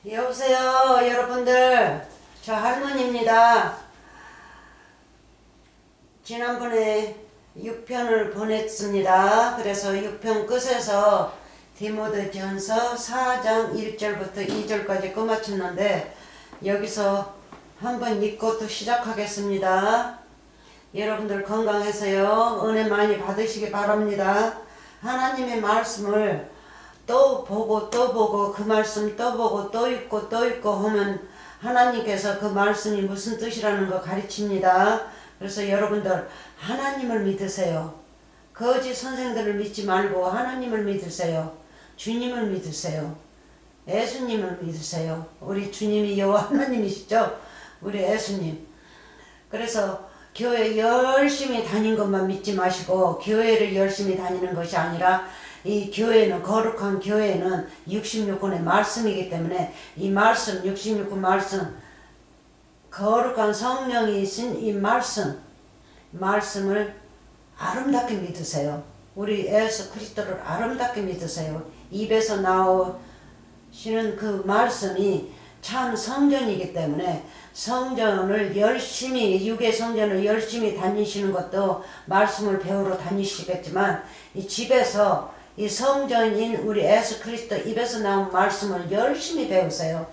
여보세요, 여러분들. 저 할머니입니다. 지난번에 6편을 보냈습니다. 그래서 6편 끝에서 디모데전서 4장 1절부터 2절까지 끝마쳤는데 여기서 한번 읽고 또 시작하겠습니다. 여러분들 건강해서요, 은혜 많이 받으시기 바랍니다. 하나님의 말씀을 또 보고 또 보고 그 말씀 또 보고 또 읽고 또 읽고 하면 하나님께서 그 말씀이 무슨 뜻이라는 거 가르칩니다. 그래서 여러분들 하나님을 믿으세요. 거짓 선생들을 믿지 말고 하나님을 믿으세요. 주님을 믿으세요. 예수님을 믿으세요. 우리 주님이 여호와 하나님이시죠. 우리 예수님. 그래서 교회 열심히 다닌 것만 믿지 마시고 교회를 열심히 다니는 것이 아니라 이 교회는, 거룩한 교회는 66권의 말씀이기 때문에 이 말씀, 66권 말씀, 거룩한 성령이 있은 이 말씀을 아름답게 믿으세요. 우리 예수 그리스도를 아름답게 믿으세요. 입에서 나오시는 그 말씀이 참 성전이기 때문에 성전을 열심히, 육의 성전을 열심히 다니시는 것도 말씀을 배우러 다니시겠지만 이 집에서 이 성전인 우리 예수 그리스도 입에서 나온 말씀을 열심히 배우세요.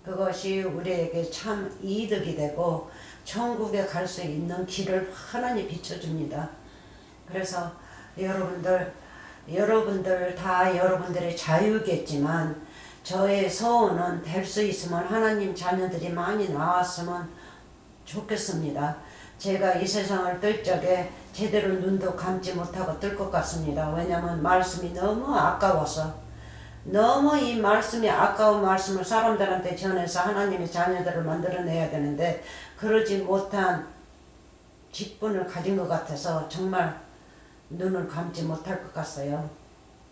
그것이 우리에게 참 이득이 되고 천국에 갈 수 있는 길을 하나님 비춰줍니다. 그래서 여러분들 다 여러분들의 자유겠지만 저의 소원은 될 수 있으면 하나님 자녀들이 많이 나왔으면 좋겠습니다. 제가 이 세상을 뜰 적에 제대로 눈도 감지 못하고 뜰 것 같습니다. 왜냐하면 말씀이 너무 아까워서, 너무 이 말씀이 아까운 말씀을 사람들한테 전해서 하나님의 자녀들을 만들어내야 되는데 그러지 못한 직분을 가진 것 같아서 정말 눈을 감지 못할 것 같아요.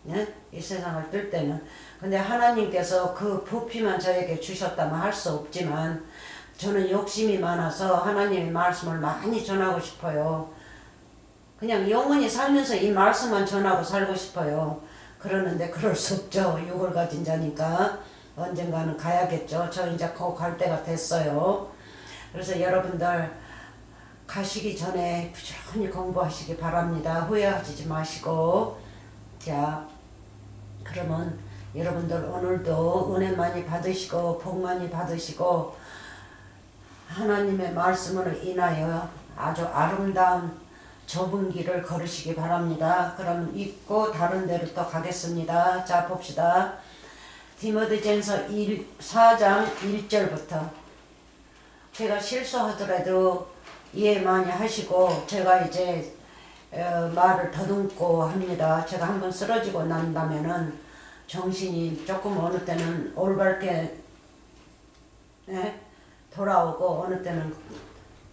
예? 이 세상을 뜰 때는. 근데 하나님께서 그 부피만 저에게 주셨다면 할 수 없지만 저는 욕심이 많아서 하나님의 말씀을 많이 전하고 싶어요. 그냥 영원히 살면서 이 말씀만 전하고 살고 싶어요. 그러는데 그럴 수 없죠. 육을 가진 자니까 언젠가는 가야겠죠. 저 이제 곧 갈 때가 됐어요. 그래서 여러분들 가시기 전에 부지런히 공부하시기 바랍니다. 후회하지 마시고. 자, 그러면 여러분들 오늘도 은혜 많이 받으시고 복 많이 받으시고 하나님의 말씀으로 인하여 아주 아름다운 좁은 길을 걸으시기 바랍니다. 그럼 읽고 다른 데로 또 가겠습니다. 자, 봅시다. 디모데전서 4장 1절부터. 제가 실수하더라도 이해 많이 하시고 제가 이제 말을 더듬고 합니다. 제가 한번 쓰러지고 난다면은 정신이 조금 어느 때는 올바르게 돌아오고 어느 때는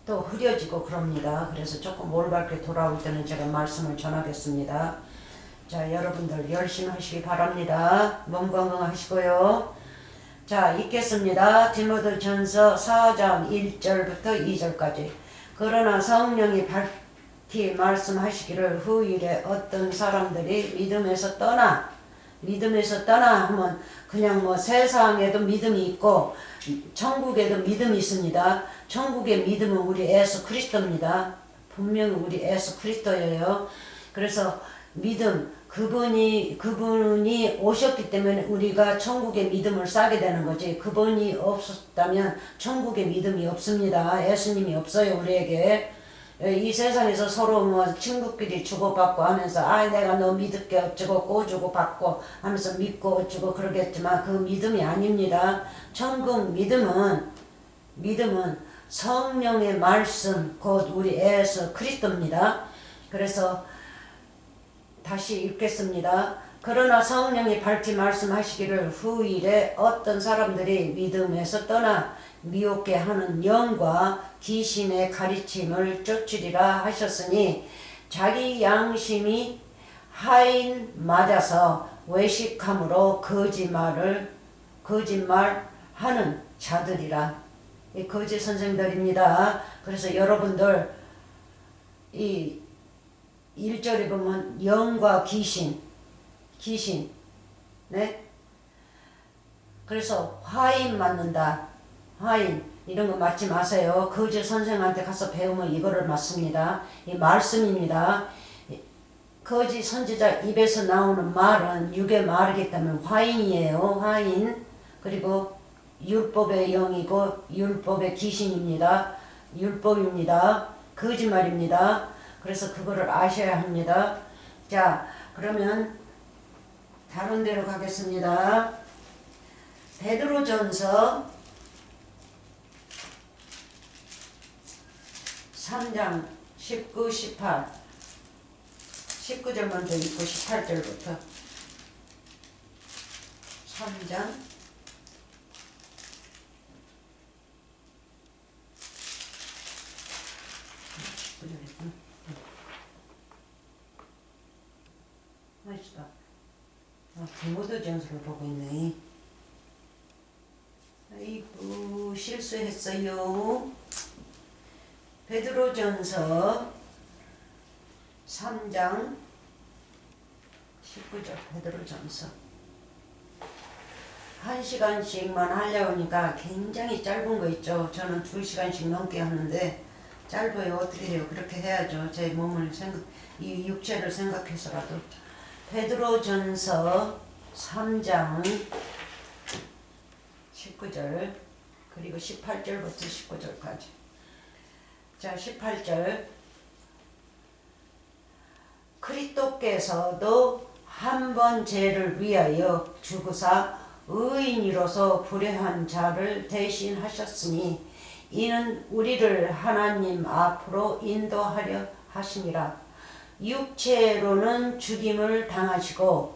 또 흐려지고 그럽니다. 그래서 조금 올바르게 돌아올 때는 제가 말씀을 전하겠습니다. 자, 여러분들 열심히 하시기 바랍니다. 몸 건강하시고요. 자, 읽겠습니다. 디모데전서 4장 1절부터 2절까지. 그러나 성령이 밝히 말씀하시기를 후일에 어떤 사람들이 믿음에서 떠나 하면 그냥 뭐 세상에도 믿음이 있고 천국에도 믿음이 있습니다. 천국의 믿음은 우리 예수 그리스도입니다. 분명히 우리 예수 그리스도예요. 그래서 믿음, 그분이 오셨기 때문에 우리가 천국의 믿음을 싸게 되는 거지. 그분이 없었다면 천국의 믿음이 없습니다. 예수님이 없어요, 우리에게. 이 세상에서 서로 뭐 친구끼리 주고받고 하면서 내가 너 믿을게 어쩌고 꼬주고 받고 하면서 믿고 어쩌고 그러겠지만 그 믿음이 아닙니다. 천국 믿음은 성령의 말씀 곧 우리 예수 그리스도입니다. 그래서 다시 읽겠습니다. 그러나 성령이 밝히 말씀하시기를 후일에 어떤 사람들이 믿음에서 떠나 미혹게 하는 영과 귀신의 가르침을 쫓으리라 하셨으니 자기 양심이 하인 맞아서 외식함으로 거짓말하는 자들이라. 이 거짓 선생들입니다. 그래서 여러분들 이 1절에 보면 영과 귀신, 네? 그래서 화인 맞는다. 화인 이런 거 맞지 마세요. 거짓 선생한테 가서 배우면 이거를 맞습니다. 이 말씀입니다. 거짓 선지자 입에서 나오는 말은 육의 말이기 때문에 화인이에요. 화인. 그리고 율법의 영이고 율법의 귀신입니다. 율법입니다. 거짓말입니다. 그래서 그거를 아셔야 합니다. 자, 그러면 다른 데로 가겠습니다. 베드로전서 3장 19, 18 19절 먼저 읽고 18절부터 3장 19절 맛있다. 디모데전서를 보고 있네. 아이고 실수했어요. 베드로전서 3장 19절 베드로전서 1시간씩만 하려고 하니까 굉장히 짧은 거 있죠. 저는 2시간씩 넘게 하는데 짧아요. 어떻게 해요? 그렇게 해야죠. 제 몸을 이 육체를 생각해서라도. 베드로전서 3장 19절 그리고 18절부터 19절까지. 자, 18절. 그리스도께서도 한 번 죄를 위하여 죽으사 의인으로서 불의한 자를 대신하셨으니 이는 우리를 하나님 앞으로 인도하려 하시니라. 육체로는 죽임을 당하시고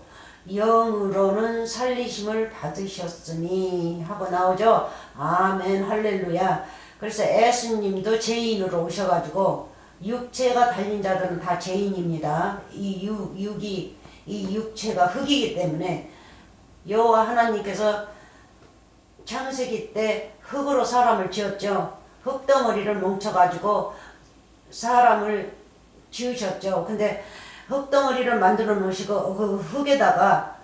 영으로는 살리심을 받으셨으니 하고 나오죠. 아멘 할렐루야. 그래서 예수님도 죄인으로 오셔가지고 육체가 달린 자들은 다 죄인입니다. 이 육체가 흙이기 때문에 여호와 하나님께서 창세기 때 흙으로 사람을 지었죠. 흙덩어리를 뭉쳐가지고 사람을 지으셨죠. 근데 흙덩어리를 만들어 놓으시고 그 흙에다가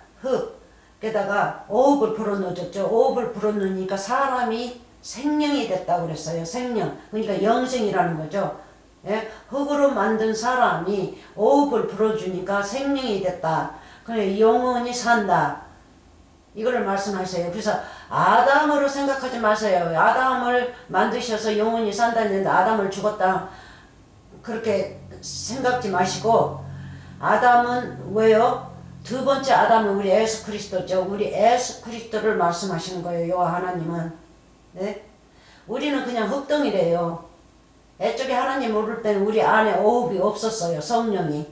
오흡을 불어 넣어줬죠. 오흡을 불어 넣으니까 사람이 생명이 됐다고 그랬어요. 생명. 그러니까 영생이라는 거죠. 예? 흙으로 만든 사람이 오흡을 불어주니까 생명이 됐다. 그래 영원히 산다. 이거를 말씀하세요. 그래서 아담으로 생각하지 마세요. 아담을 만드셔서 영원히 산다는데 아담을 죽었다. 그렇게 생각지 마시고 아담은 왜요? 두 번째 아담은 우리 예수 그리스도죠. 우리 예수 그리스도를 말씀하시는 거예요. 여호와 하나님은. 네? 우리는 그냥 흙덩이래요. 애쪽에 하나님 모를 때는 우리 안에 오흡이 없었어요. 성령이.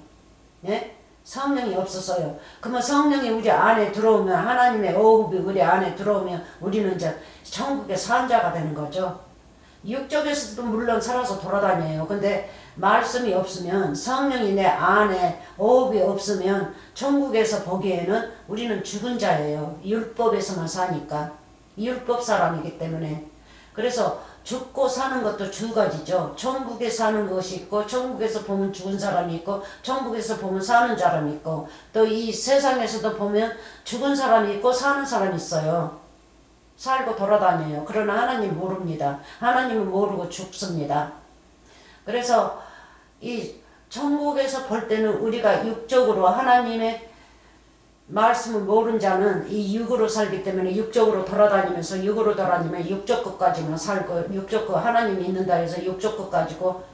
예? 성령이 없었어요. 그러면 성령이 우리 안에 들어오면 하나님의 오흡이 우리 안에 들어오면 우리는 이제 천국의 산자가 되는 거죠. 육적에서도 물론 살아서 돌아다녀요. 근데 말씀이 없으면 성령이 내 안에 오흡이 없으면 천국에서 보기에는 우리는 죽은 자예요. 율법에서만 사니까. 율법 사람이기 때문에. 그래서 죽고 사는 것도 두 가지죠. 천국에 사는 것이 있고 천국에서 보면 죽은 사람이 있고 천국에서 보면 사는 사람이 있고 또 이 세상에서도 보면 죽은 사람이 있고 사는 사람이 있어요. 살고 돌아다녀요. 그러나 하나님 모릅니다. 하나님은 모르고 죽습니다. 그래서 이 천국에서 볼 때는 우리가 육적으로 하나님의 말씀을 모른 자는 이 육으로 살기 때문에 육적으로 돌아다니면서 육으로 돌아다니면 육적 것까지만 살고 육적 것 하나님이 있는다 해서 육적 것 가지고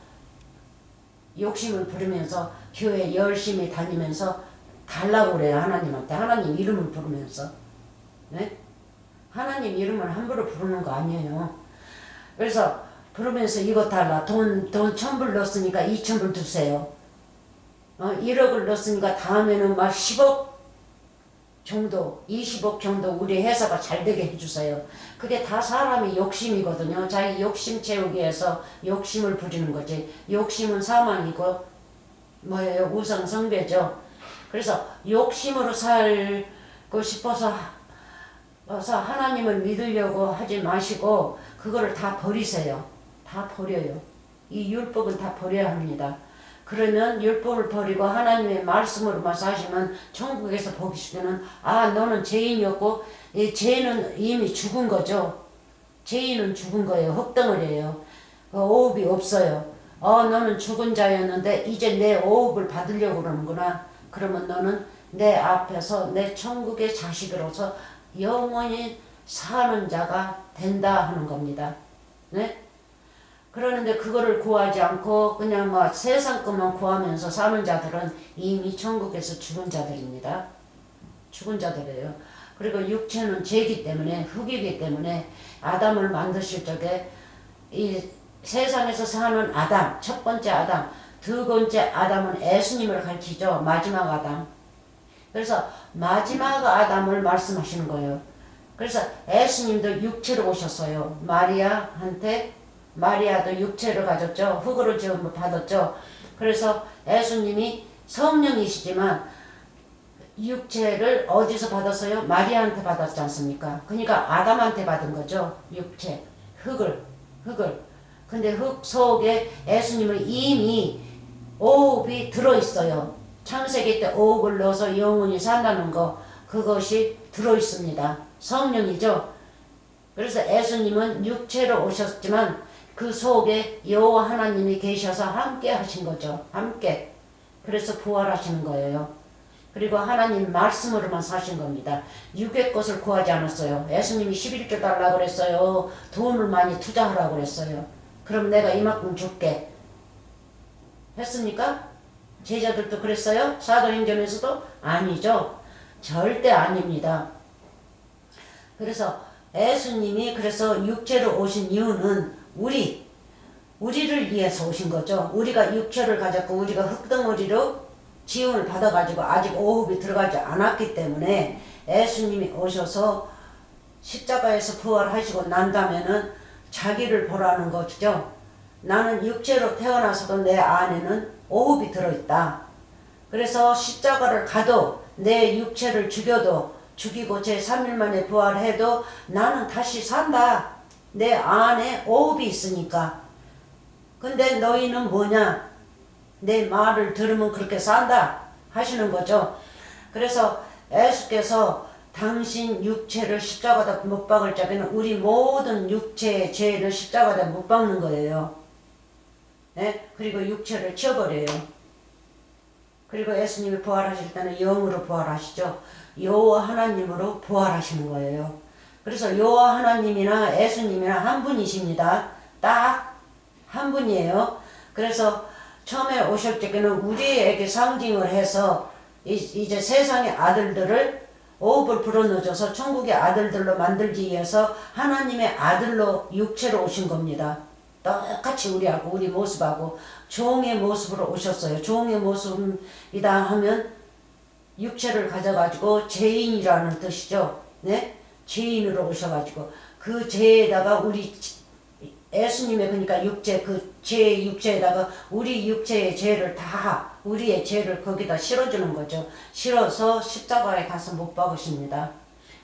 욕심을 부리면서 교회 열심히 다니면서 달라고 그래요. 하나님한테. 하나님 이름을 부르면서. 네? 하나님 이름을 함부로 부르는 거 아니에요. 그래서 부르면서 이거 달라. 돈 1,000불 넣었으니까 2,000불 주세요. 1억을 넣었으니까 다음에는 막 10억 정도, 20억 정도 우리 회사가 잘 되게 해주세요. 그게 다 사람이 욕심이거든요. 자기 욕심 채우기 위해서 욕심을 부리는 거지. 욕심은 사망이고 뭐예요? 우상숭배죠. 그래서 욕심으로 살고 싶어서 하나님을 믿으려고 하지 마시고 그거를 다 버리세요. 다 버려요. 이 율법은 다 버려야 합니다. 그러면 율법을 버리고 하나님의 말씀으로만 사시면 천국에서 보시기는 아 너는 죄인이었고 이 죄는 이미 죽은 거죠. 죄인은 죽은 거예요. 흙덩어리예요. 오업이 없어요. 너는 죽은 자였는데 이제 내 오업을 받으려고 그러는구나. 그러면 너는 내 앞에서 내 천국의 자식으로서 영원히 사는 자가 된다 하는 겁니다. 네? 그러는데 그거를 구하지 않고 그냥 막 세상 것만 구하면서 사는 자들은 이미 천국에서 죽은 자들입니다. 죽은 자들이에요. 그리고 육체는 죄이기 때문에 흙이기 때문에 아담을 만드실 적에 이 세상에서 사는 아담, 첫 번째 아담, 두 번째 아담은 예수님을 가리키죠. 마지막 아담. 그래서 마지막 아담을 말씀하시는 거예요. 그래서 예수님도 육체로 오셨어요. 마리아도 육체를 가졌죠. 흙으로 지음을 받았죠. 그래서 예수님이 성령이시지만 육체를 어디서 받았어요? 마리아한테 받았지 않습니까? 그러니까 아담한테 받은 거죠. 육체, 흙을. 근데 흙 속에 예수님은 이미 오업이 들어있어요. 창세기 때 오업을 넣어서 영원히 산다는 거 그것이 들어있습니다. 성령이죠. 그래서 예수님은 육체로 오셨지만 그 속에 여호와 하나님이 계셔서 함께 하신 거죠. 함께. 그래서 부활하시는 거예요. 그리고 하나님 말씀으로만 사신 겁니다. 육의 것을 구하지 않았어요. 예수님이 11조 달라고 그랬어요. 돈을 많이 투자하라고 그랬어요. 그럼 내가 이만큼 줄게. 했습니까? 제자들도 그랬어요? 사도행전에서도? 아니죠. 절대 아닙니다. 그래서 예수님이 그래서 육체로 오신 이유는 우리를 위해서 오신 거죠. 우리가 육체를 가졌고 우리가 흙덩어리로 지음을 받아가지고 아직 오흡이 들어가지 않았기 때문에 예수님이 오셔서 십자가에서 부활하시고 난다면은 자기를 보라는 거죠. 나는 육체로 태어나서도 내 안에는 오흡이 들어있다. 그래서 십자가를 가도 내 육체를 죽이고 제3일 만에 부활해도 나는 다시 산다. 내 안에 오흡이 있으니까. 근데 너희는 뭐냐? 내 말을 들으면 그렇게 산다 하시는 거죠. 그래서 예수께서 당신 육체를 십자가에다 못 박을 적에는 우리 모든 육체의 죄를 십자가에다 못 박는 거예요. 네? 그리고 육체를 치워버려요. 그리고 예수님이 부활하실 때는 영으로 부활하시죠. 여호와 하나님으로 부활하시는 거예요. 그래서 여호와 하나님이나 예수님이나 한 분이십니다. 딱 한 분이에요. 그래서 처음에 오실 때는 우리에게 상징을 해서 이제 세상의 아들들을 오업을 불어넣어줘서 천국의 아들들로 만들기 위해서 하나님의 아들로 육체로 오신 겁니다. 똑같이 우리 모습하고 종의 모습으로 오셨어요. 종의 모습이다 하면 육체를 가져가지고 죄인이라는 뜻이죠. 네? 죄인으로 오셔가지고 그 죄에다가 우리 예수님의 그러니까 육체 그 죄의 육체에다가 우리 육체의 죄를 다 우리의 죄를 거기다 실어주는 거죠. 실어서 십자가에 가서 못 박으십니다.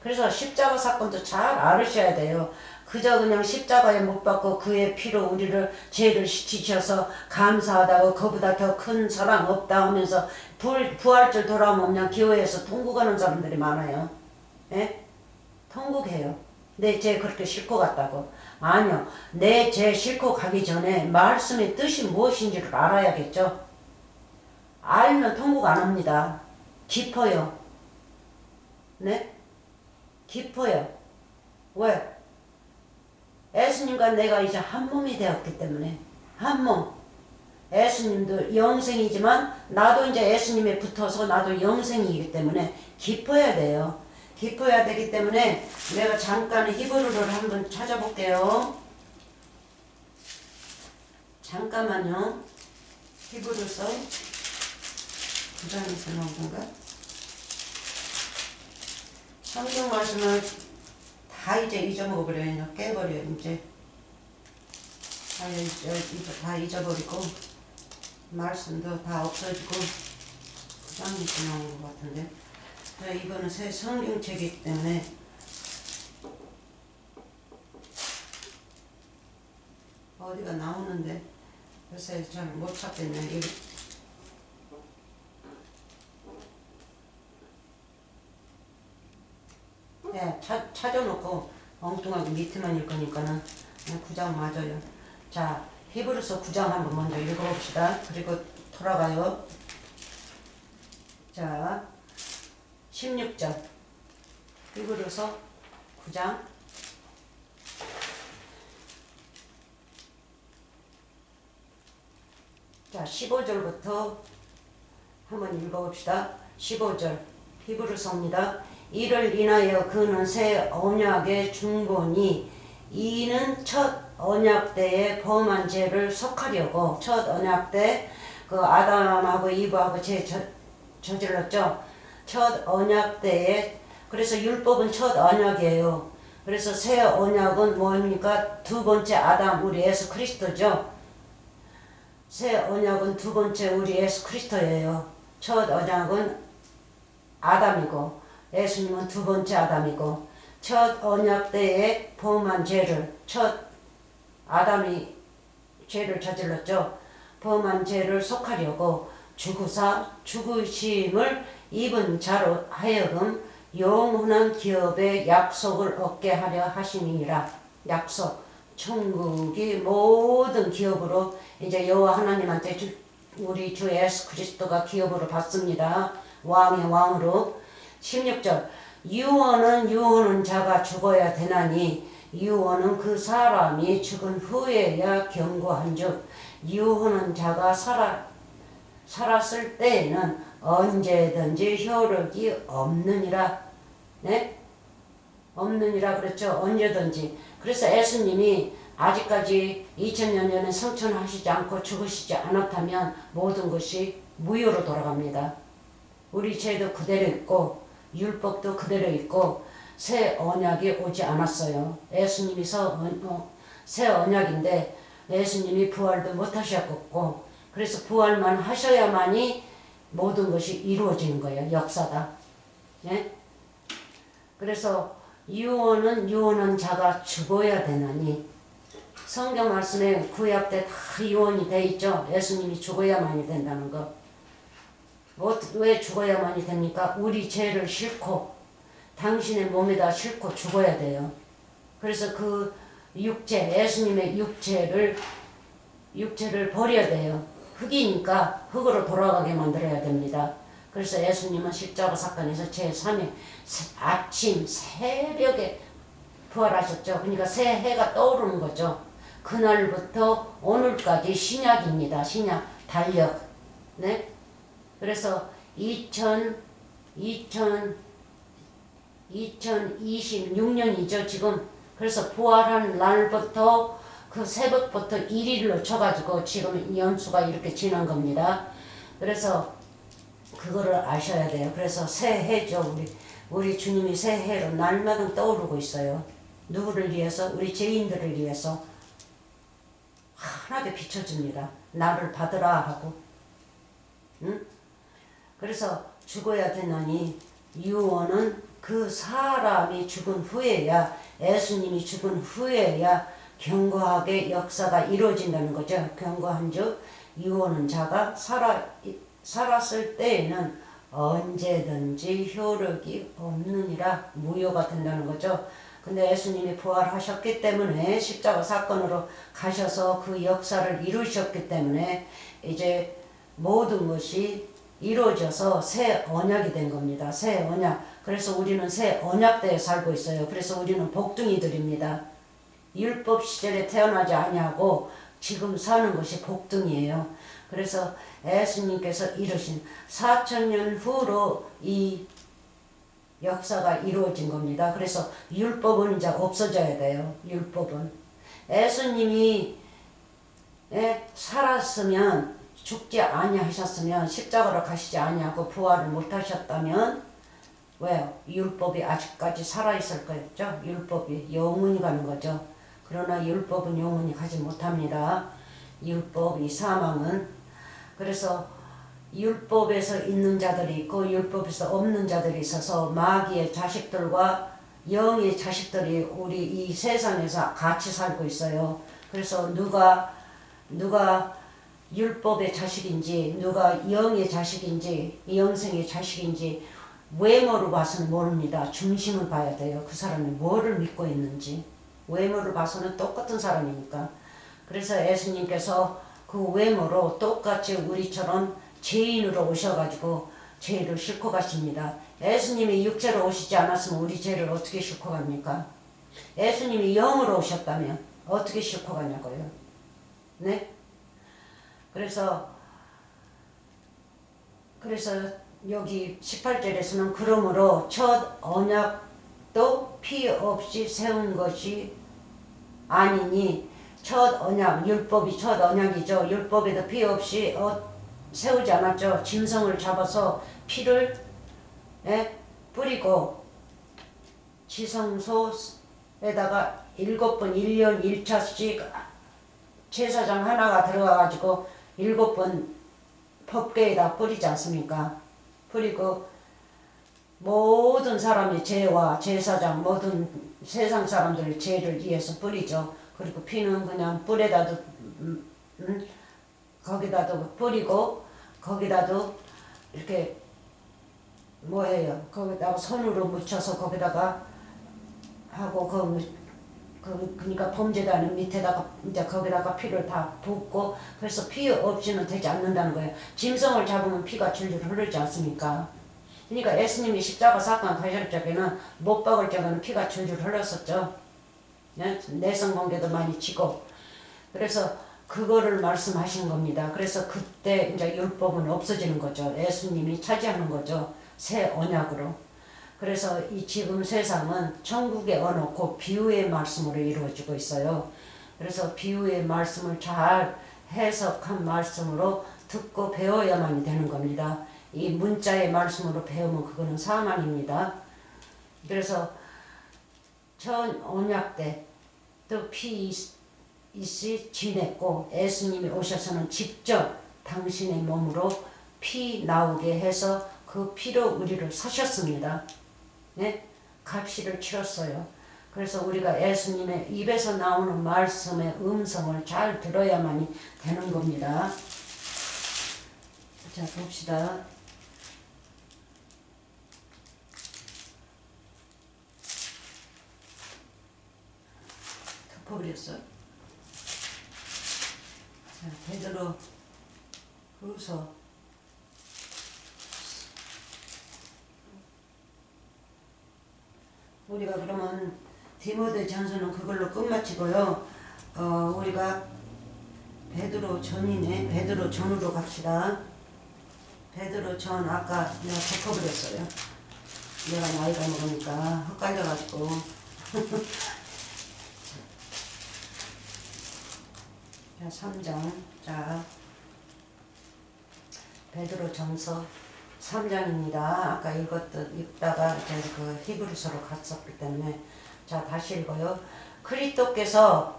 그래서 십자가 사건도 잘 알으셔야 돼요. 그저 그냥 십자가에 못 박고 그의 피로 우리를 죄를 씻기셔서 감사하다고 그보다 더 큰 사랑 없다 하면서 부활절 돌아오면 그냥 교회에서 통곡 하는 사람들이 많아요. 예? 통곡해요. 내 죄 그렇게 싣고 갔다고. 아니요. 내 죄 싣고 가기 전에 말씀의 뜻이 무엇인지를 알아야겠죠. 알면 통곡 안 합니다. 깊어요. 네? 깊어요. 왜? 예수님과 내가 이제 한 몸이 되었기 때문에 한 몸. 예수님도 영생이지만 나도 이제 예수님에 붙어서 나도 영생이기 때문에 깊어야 돼요. 깊어야 되기 때문에 내가 잠깐 히브리를 한번 찾아볼게요. 잠깐만요. 히브리서 9장에서 나온 건가? 성경 말씀을 다 이제 잊어먹어버려요. 깨버려요. 이제 다 잊어버리고 말씀도 다 없어지고 9장에서 나온 것 같은데 이거는 새 성경책이기 때문에 어디가 나오는데 요새 잘 못 찾겠네. 찾아놓고 엉뚱하게 밑에만 읽으니까는 9장 맞아요. 자, 히브리서 9장 한번 먼저 읽어봅시다. 그리고 돌아가요. 자, 16절 히브리서 9장 자, 15절부터 한번 읽어봅시다. 15절 히브리서입니다. 이를 인하여 그는 새 언약의 중보니 이는 첫 언약 때에 범한 죄를 속하려고 첫 언약 때 그 아담하고 이브하고 죄 저질렀죠. 첫 언약 때에 그래서 율법은 첫 언약이에요. 그래서 새 언약은 뭡니까? 두 번째 아담 우리 예수 그리스도죠. 새 언약은 두 번째 우리 예수 그리스도예요. 첫 언약은 아담이고 예수님은 두 번째 아담이고 첫 언약 때에 범한 죄를 첫 아담이 죄를 저질렀죠. 범한 죄를 속하려고 죽으사 죽으심을 입은 자로 하여금 영원한 기업의 약속을 얻게 하려 하심이니라. 약속 천국이 모든 기업으로 이제 여호와 하나님한테 우리 주 예수 그리스도가 기업으로 받습니다. 왕의 왕으로. 16절 유언은 유언은 자가 죽어야 되나니 유언은 그 사람이 죽은 후에야 경고한즉 유언은 자가 살았을 때에는 언제든지 효력이 없느니라. 네? 없느니라 그랬죠. 언제든지. 그래서 예수님이 아직까지 2000년 전에 성천하시지 않고 죽으시지 않았다면 모든 것이 무효로 돌아갑니다. 우리 죄도 그대로 있고 율법도 그대로 있고 새 언약이 오지 않았어요. 예수님이 새 언약인데 예수님이 부활도 못하셨고 그래서 부활만 하셔야만이 모든 것이 이루어지는 거예요. 역사다. 예? 그래서 유언한 자가 죽어야 되나니 성경 말씀에 구약 때 다 유언이 돼 있죠. 예수님이 죽어야만이 된다는 거. 왜 죽어야만이 됩니까? 우리 죄를 싣고 당신의 몸에다 싣고 죽어야 돼요. 그래서 그 육체, 예수님의 육체를 버려야 돼요. 흙이니까 흙으로 돌아가게 만들어야 됩니다. 그래서 예수님은 십자가 사건에서 제3일 아침 새벽에 부활하셨죠. 그러니까 새 해가 떠오르는 거죠. 그날부터 오늘까지 신약입니다. 신약, 달력. 네? 그래서 2026년이죠, 지금. 그래서 부활한 날부터 그 새벽부터 1일로 쳐가지고 지금 연수가 이렇게 지난 겁니다. 그래서 그거를 아셔야 돼요. 그래서 새해죠. 우리 주님이 새해로 날마다 떠오르고 있어요. 누구를 위해서? 우리 죄인들을 위해서 환하게 비춰줍니다. 나를 받으라 하고. 응? 그래서 죽어야 되나니 유언은 그 사람이 죽은 후에야 예수님이 죽은 후에야 경고하게 역사가 이루어진다는 거죠. 경고한즉 유언은 자가 살았을 때에는 언제든지 효력이 없느니라 무효가 된다는 거죠. 근데 예수님이 부활하셨기 때문에 십자가 사건으로 가셔서 그 역사를 이루셨기 때문에 이제 모든 것이 이루어져서 새 언약이 된 겁니다. 새 언약. 그래서 우리는 새 언약 때에 살고 있어요. 그래서 우리는 복둥이들입니다. 율법 시절에 태어나지 아니하고 지금 사는 것이 복둥이에요. 그래서 예수님께서 이루신 4000년 후로 이 역사가 이루어진 겁니다. 그래서 율법은 이제 없어져야 돼요. 율법은. 예수님이 살았으면 죽지 아니하셨으면 십자가로 가시지 아니하고 부활을 못하셨다면 왜요? 율법이 아직까지 살아있을 거였죠. 율법이 영원히 가는 거죠. 그러나 율법은 영원히 가지 못합니다. 율법, 이 사망은. 그래서 율법에서 있는 자들이 있고 율법에서 없는 자들이 있어서 마귀의 자식들과 영의 자식들이 우리 이 세상에서 같이 살고 있어요. 그래서 누가 율법의 자식인지 누가 영의 자식인지 영생의 자식인지 외모로 봐서는 모릅니다. 중심을 봐야 돼요. 그 사람이 뭐를 믿고 있는지. 외모를 봐서는 똑같은 사람이니까. 그래서 예수님께서 그 외모로 똑같이 우리처럼 죄인으로 오셔가지고 죄를 싣고 가십니다. 예수님이 육체로 오시지 않았으면 우리 죄를 어떻게 싣고 갑니까? 예수님이 영으로 오셨다면 어떻게 싣고 가냐고요. 네? 그래서 여기 18절에서는 그러므로 첫 언약도 피 없이 세운 것이 아니니, 첫 언약, 율법이 첫 언약이죠. 율법에도 피 없이 세우지 않았죠. 짐승을 잡아서 피를 뿌리고 지성소에다가 7번 1년 1차씩 제사장 하나가 들어가가지고 7번 법궤에다 뿌리지 않습니까? 뿌리고 모든 사람의 죄와 제사장 모든 세상 사람들의 죄를 위해서 뿌리죠. 그리고 피는 그냥 뿔에다도 거기다도 뿌리고 거기다도 이렇게 뭐예요? 거기다가 손으로 묻혀서 거기다가 하고 그러니까 범죄자는 밑에다가 이제 거기다가 피를 다 붓고, 그래서 피 없이는 되지 않는다는 거예요. 짐승을 잡으면 피가 줄줄 흐르지 않습니까? 그러니까 예수님이 십자가 사건 하실 적에는 못 박을 적에는 피가 줄줄 흘렀었죠. 내성관계도 많이 치고. 그래서 그거를 말씀하신 겁니다. 그래서 그때 이제 율법은 없어지는 거죠. 예수님이 차지하는 거죠. 새 언약으로. 그래서 이 지금 세상은 천국의 언어, 곧 비유의 말씀으로 이루어지고 있어요. 그래서 비유의 말씀을 잘 해석한 말씀으로 듣고 배워야만 되는 겁니다. 이 문자의 말씀으로 배우면 그거는 사망입니다. 그래서 전 언약 때 또 피 있이 지냈고, 예수님이 오셔서는 직접 당신의 몸으로 피 나오게 해서 그 피로 우리를 사셨습니다. 네? 값이를 치렀어요. 그래서 우리가 예수님의 입에서 나오는 말씀의 음성을 잘 들어야만 되는 겁니다. 자, 봅시다. 덮어버렸어. 자, 베드로 후서 4. 우리가 그러면 디모데전서는 그걸로 끝마치고요. 우리가 베드로 전이네. 베드로 전으로 갑시다. 베드로 전 아까 내가 덮어버렸어요. 내가 나이가 먹으니까 헷갈려가지고. 자, 3장. 자, 베드로 전서 3장입니다. 아까 읽다가 이제 그 히브리서로 갔었기 때문에. 자, 다시 읽어요. 그리스도께서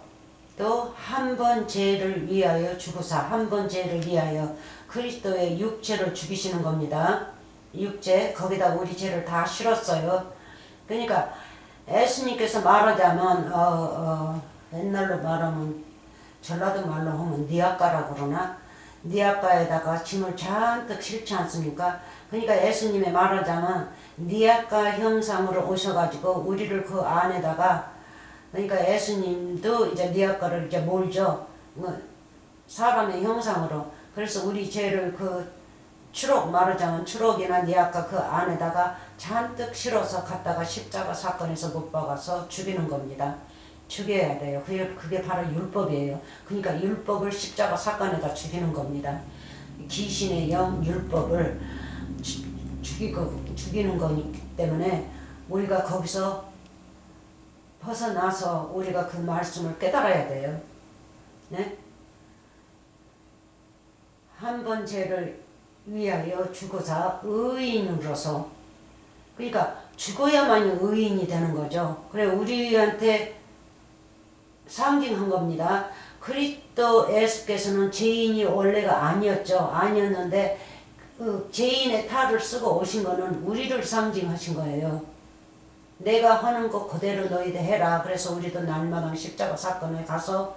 또 한 번 죄를 위하여 죽으사, 한 번 죄를 위하여 그리스도의 육체를 죽이시는 겁니다. 육체, 거기다 우리 죄를 다 실었어요. 그러니까 예수님께서 말하자면 옛날로 말하면 전라도 말로 하면 니아까라고 그러나, 니아까에다가 짐을 잔뜩 실지 않습니까? 그러니까 예수님의 말하자면 니아까 형상으로 오셔가지고 우리를 그 안에다가, 그러니까 예수님도 이제 니아까를 이제 몰죠. 사람의 형상으로. 그래서 우리 죄를 그 추록, 말하자면 추록이나 니아까 그 안에다가 잔뜩 실어서 갖다가 십자가 사건에서 못 박아서 죽이는 겁니다. 죽여야 돼요. 그게 바로 율법이에요. 그러니까 율법을 십자가 사건에다 죽이는 겁니다. 귀신의 영 율법을 죽이는 거기 때문에 우리가 거기서 벗어나서 우리가 그 말씀을 깨달아야 돼요. 네? 한 번 죄를 위하여 죽어서 의인으로서, 그러니까 죽어야만 의인이 되는 거죠. 그래 우리한테 상징한 겁니다. 그리스도 예수께서는 죄인이 원래가 아니었는데 그 죄인의 탈을 쓰고 오신 거는 우리를 상징하신 거예요. 내가 하는 것 그대로 너희들 해라. 그래서 우리도 날마다 십자가 사건에 가서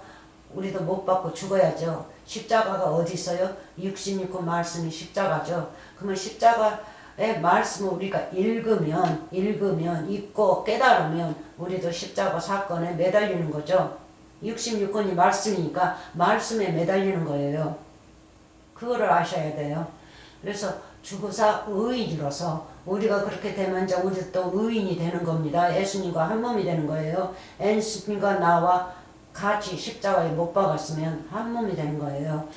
우리도 못 받고 죽어야죠. 십자가가 어디 있어요? 육신 있고 말씀이 십자가죠. 그러면 십자가 말씀을 우리가 읽으면 읽고 깨달으면 우리도 십자가 사건에 매달리는 거죠. 66권이 말씀이니까 말씀에 매달리는 거예요. 그거를 아셔야 돼요. 그래서 주구사 의인으로서 우리가 그렇게 되면 이제 우리 또 의인이 되는 겁니다. 예수님과 한 몸이 되는 거예요. 예수님과 나와 같이 십자가에 못 박았으면 한 몸이 되는 거예요.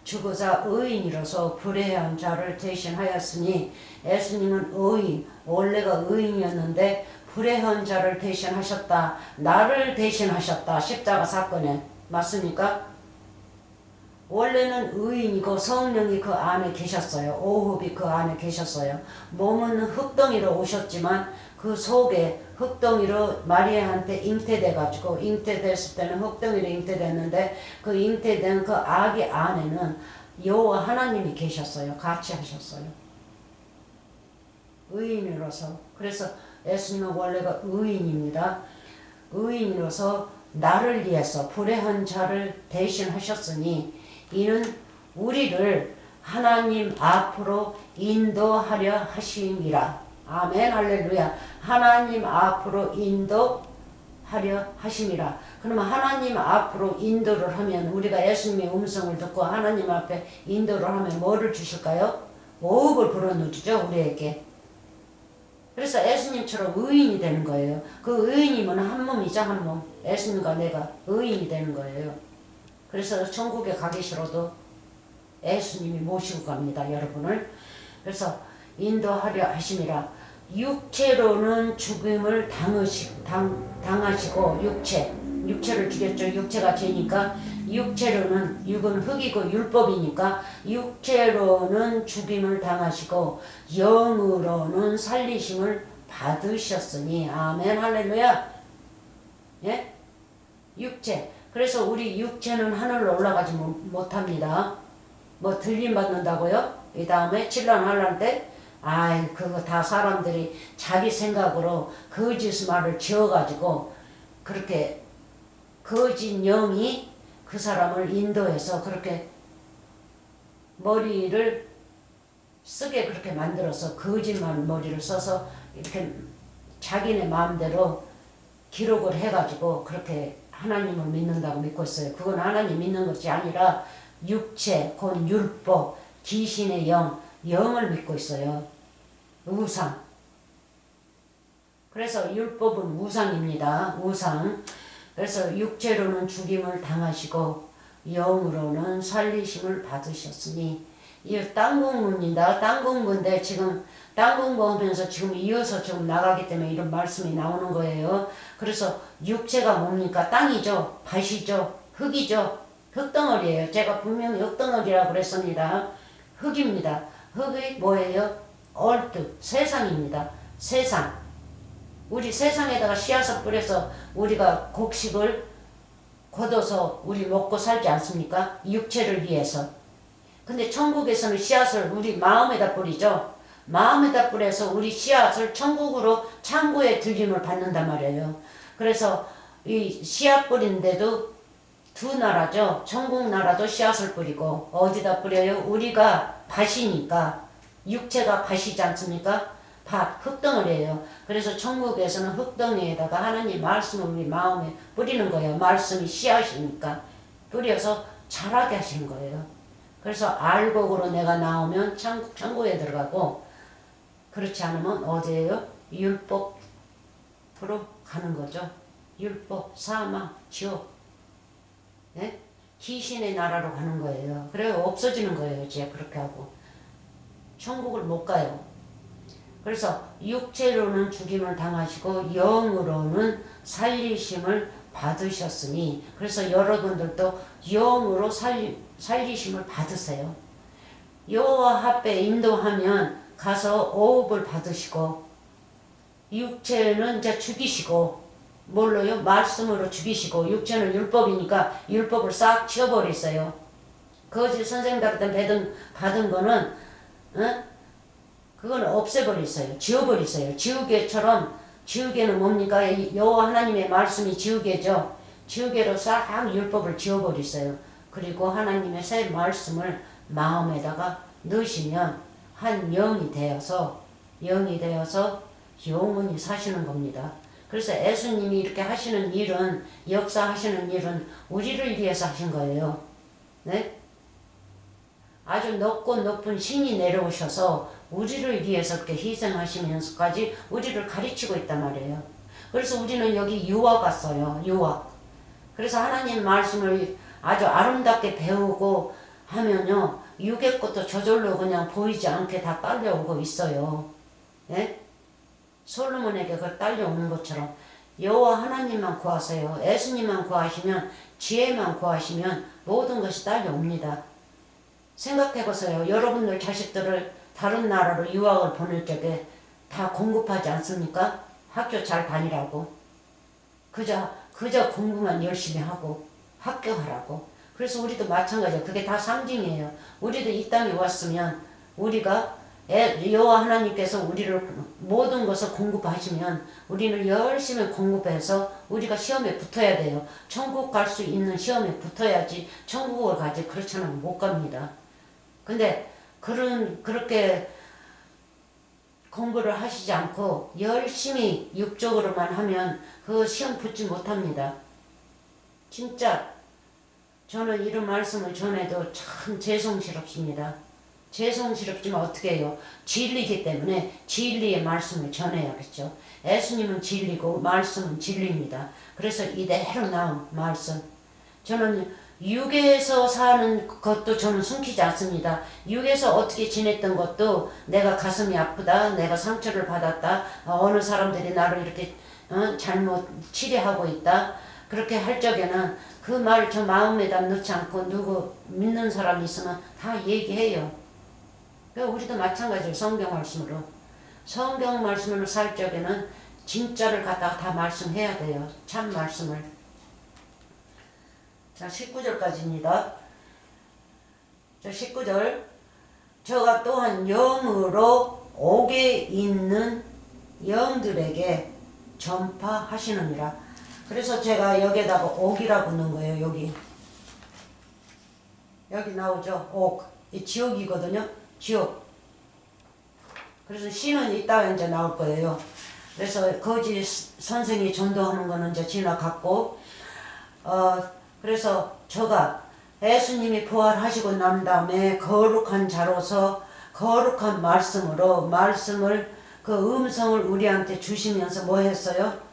주구사 의인이로서 불의한 자를 대신하였으니 예수님은 의인, 원래가 의인이었는데 불의한 자를 대신하셨다. 나를 대신하셨다. 십자가 사건에. 맞습니까? 원래는 의인이고 성령이 그 안에 계셨어요. 오흡이 그 안에 계셨어요. 몸은 흙덩이로 오셨지만 그 속에 흙덩이로 마리아한테 잉태돼가지고 잉태됐을 때는 흙덩이로 잉태됐는데 그 잉태된 그 아기 안에는 여호와 하나님이 계셨어요. 같이 하셨어요. 의인으로서. 그래서 예수님은 원래가 의인입니다. 의인으로서 나를 위해서 불의한 자를 대신하셨으니 이는 우리를 하나님 앞으로 인도하려 하심이라. 아멘 할렐루야. 하나님 앞으로 인도하려 하심이라. 그러면 하나님 앞으로 인도를 하면 우리가 예수님의 음성을 듣고 하나님 앞에 인도를 하면 뭐를 주실까요? 호흡을 불어넣어주죠 우리에게. 그래서 예수님처럼 의인이 되는 거예요. 그 의인이면 한 몸이죠, 한 몸. 예수님과 내가 의인이 되는 거예요. 그래서 천국에 가기 싫어도 예수님이 모시고 갑니다, 여러분을. 그래서 인도하려 하심이라. 육체로는 죽임을 당하시고 육체를 죽였죠. 육체가 죄니까 육체로는 육은 흙이고 율법이니까 육체로는 죽임을 당하시고 영으로는 살리심을 받으셨으니 아멘 할렐루야. 예? 육체. 그래서 우리 육체는 하늘로 올라가지 못합니다. 뭐 들림 받는다고요? 이 다음에 칠란할란 때 아이 그거 다 사람들이 자기 생각으로 거짓 말을 지어가지고 그렇게 거짓 영이 그 사람을 인도해서 그렇게 머리를 쓰게 그렇게 만들어서 거짓말 머리를 써서 이렇게 자기네 마음대로 기록을 해가지고 그렇게 하나님을 믿는다고 믿고 있어요. 그건 하나님 믿는 것이 아니라 육체, 곧 율법, 귀신의 영을 믿고 있어요. 우상. 그래서 율법은 우상입니다. 우상. 그래서 육체로는 죽임을 당하시고 영으로는 살리심을 받으셨으니 이 땅공문입니다. 땅공문인데 지금 땅공부하면서 지금 이어서 지금 나가기 때문에 이런 말씀이 나오는 거예요. 그래서 육체가 뭡니까? 땅이죠. 밭이죠. 흙이죠. 흙덩어리예요. 제가 분명히 흙덩어리라고 그랬습니다. 흙입니다. 흙이 뭐예요? 얼트, 세상입니다. 세상. 우리 세상에다가 씨앗을 뿌려서 우리가 곡식을 걷어서 우리 먹고 살지 않습니까? 육체를 위해서. 근데 천국에서는 씨앗을 우리 마음에다 뿌리죠. 마음에다 뿌려서 우리 씨앗을 천국으로 창고에 들림을 받는단 말이에요. 그래서 이 씨앗 뿌리는데도 두 나라죠. 천국 나라도 씨앗을 뿌리고 어디다 뿌려요? 우리가 밭이니까 육체가 밭이지 않습니까? 밭, 흙덩어리예요. 그래서 천국에서는 흙덩이에다가 하나님 말씀을 우리 마음에 뿌리는 거예요. 말씀이 씨앗이니까 뿌려서 자라게 하시는 거예요. 그래서 알곡으로 내가 나오면 천국에 들어가고 그렇지 않으면 어디에요? 율법으로 가는 거죠. 율법, 사망, 지옥. 네? 귀신의 나라로 가는 거예요. 그래요. 없어지는 거예요. 이제 그렇게 하고. 천국을 못 가요. 그래서 육체로는 죽임을 당하시고 영으로는 살리심을 받으셨으니 그래서 여러분들도 영으로 살리심을 받으세요. 여호와 앞에 인도하면 가서 오흡을 받으시고 육체는 이제 죽이시고 뭘로요? 말씀으로 죽이시고 육체는 율법이니까 율법을 싹 치워버리세요. 거짓 선생님들한테 받은 거는 그건 없애버리세요. 지워버리세요. 지우개처럼 지우개는 뭡니까? 여호와 하나님의 말씀이 지우개죠. 지우개로 싹 율법을 지워버리세요. 그리고 하나님의 새 말씀을 마음에다가 넣으시면 한 영이 되어서 영원히 사시는 겁니다. 그래서 예수님이 이렇게 하시는 일은, 역사하시는 일은 우리를 위해서 하신 거예요. 네? 아주 높고 높은 신이 내려오셔서 우리를 위해서 그렇게 희생하시면서까지 우리를 가르치고 있단 말이에요. 그래서 우리는 여기 유학 왔어요. 유학. 그래서 하나님 말씀을 아주 아름답게 배우고 하면요, 육의 것도 저절로 그냥 보이지 않게 다 딸려오고 있어요. 예? 솔로몬에게 그 딸려오는 것처럼 여호와 하나님만 구하세요. 예수님만 구하시면, 지혜만 구하시면 모든 것이 딸려옵니다. 생각해보세요. 여러분들 자식들을 다른 나라로 유학을 보낼 적에 다 공급하지 않습니까? 학교 잘 다니라고. 그저 공부만 열심히 하고 합격하라고. 그래서 우리도 마찬가지예요. 그게 다 상징이에요. 우리도 이 땅에 왔으면 우리가 여호와 하나님께서 우리를 모든 것을 공급하시면 우리는 열심히 공급해서 우리가 시험에 붙어야 돼요. 천국 갈 수 있는 시험에 붙어야지 천국을 가지. 그렇지 않으면 못 갑니다. 근데 그렇게 공부를 하시지 않고 열심히 육적으로만 하면 그 시험 붙지 못합니다. 진짜 저는 이런 말씀을 전해도 참 죄송스럽습니다. 죄송스럽지만 어떻게 해요? 진리이기 때문에 진리의 말씀을 전해야겠죠. 예수님은 진리고 말씀은 진리입니다. 그래서 이대로 나온 말씀. 저는 육에서 사는 것도 저는 숨기지 않습니다. 육에서 어떻게 지냈던 것도 내가 가슴이 아프다, 내가 상처를 받았다, 어느 사람들이 나를 이렇게 잘못 치료하고 있다, 그렇게 할 적에는 그 말 저 마음에다 넣지 않고 누구 믿는 사람이 있으면 다 얘기해요. 우리도 마찬가지예요. 성경 말씀으로 살 적에는 진짜를 갖다가 다 말씀해야 돼요. 참 말씀을. 자, 19절까지입니다. 자, 19절. 저가 또한 영으로 옥에 있는 영들에게 전파하시느니라. 그래서 제가 여기에다가 옥이라고 넣은 거예요. 여기 나오죠. 옥. 이 지옥이거든요. 지옥. 그래서 신은 이따가 이제 나올 거예요. 그래서 거짓 선생이 전도하는 거는 이제 지나갔고, 그래서 저가 예수님이 부활하시고 난 다음에 거룩한 자로서 거룩한 말씀을 그 음성을 우리한테 주시면서 뭐 했어요?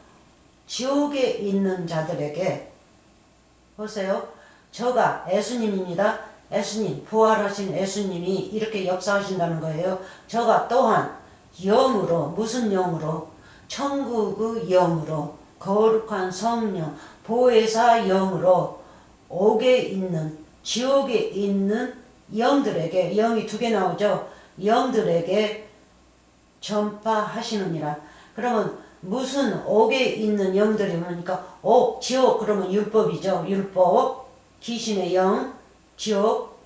지옥에 있는 자들에게, 보세요. 저가 예수님입니다. 예수님, 부활하신 예수님이 이렇게 역사하신다는 거예요. 저가 또한 영으로, 무슨 영으로? 천국의 영으로, 거룩한 성령, 보혜사 영으로 옥에 있는, 지옥에 있는 영들에게, 영이 두 개 나오죠. 영들에게 전파하시느니라. 그러면 무슨 옥에 있는 영들이 뭡니까? 옥, 지옥, 그러면 율법이죠. 율법, 귀신의 영, 지옥,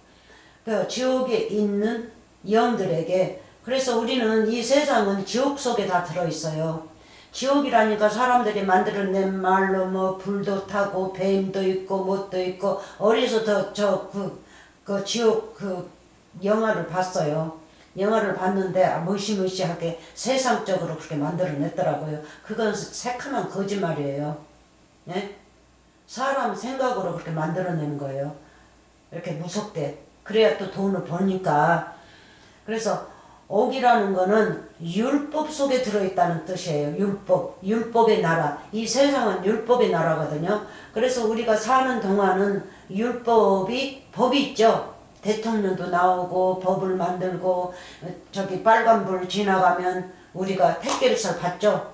그 지옥에 있는 영들에게. 그래서 우리는 이 세상은 지옥 속에 다 들어있어요. 지옥이라니까 사람들이 만들어낸 말로 뭐 불도 타고 뱀도 있고 뭣도 있고, 어디서 그 지옥 그 영화를 봤어요. 영화를 봤는데 무시무시하게 세상적으로 그렇게 만들어냈더라고요. 그건 새카만 거짓말이에요. 네? 사람 생각으로 그렇게 만들어내는 거예요. 이렇게 무섭게. 그래야 또 돈을 버니까. 그래서 옥이라는 거는 율법 속에 들어있다는 뜻이에요. 율법의 나라. 이 세상은 율법의 나라거든요. 그래서 우리가 사는 동안은 법이 있죠. 대통령도 나오고 법을 만들고, 저기 빨간불 지나가면 우리가 택배를 받죠.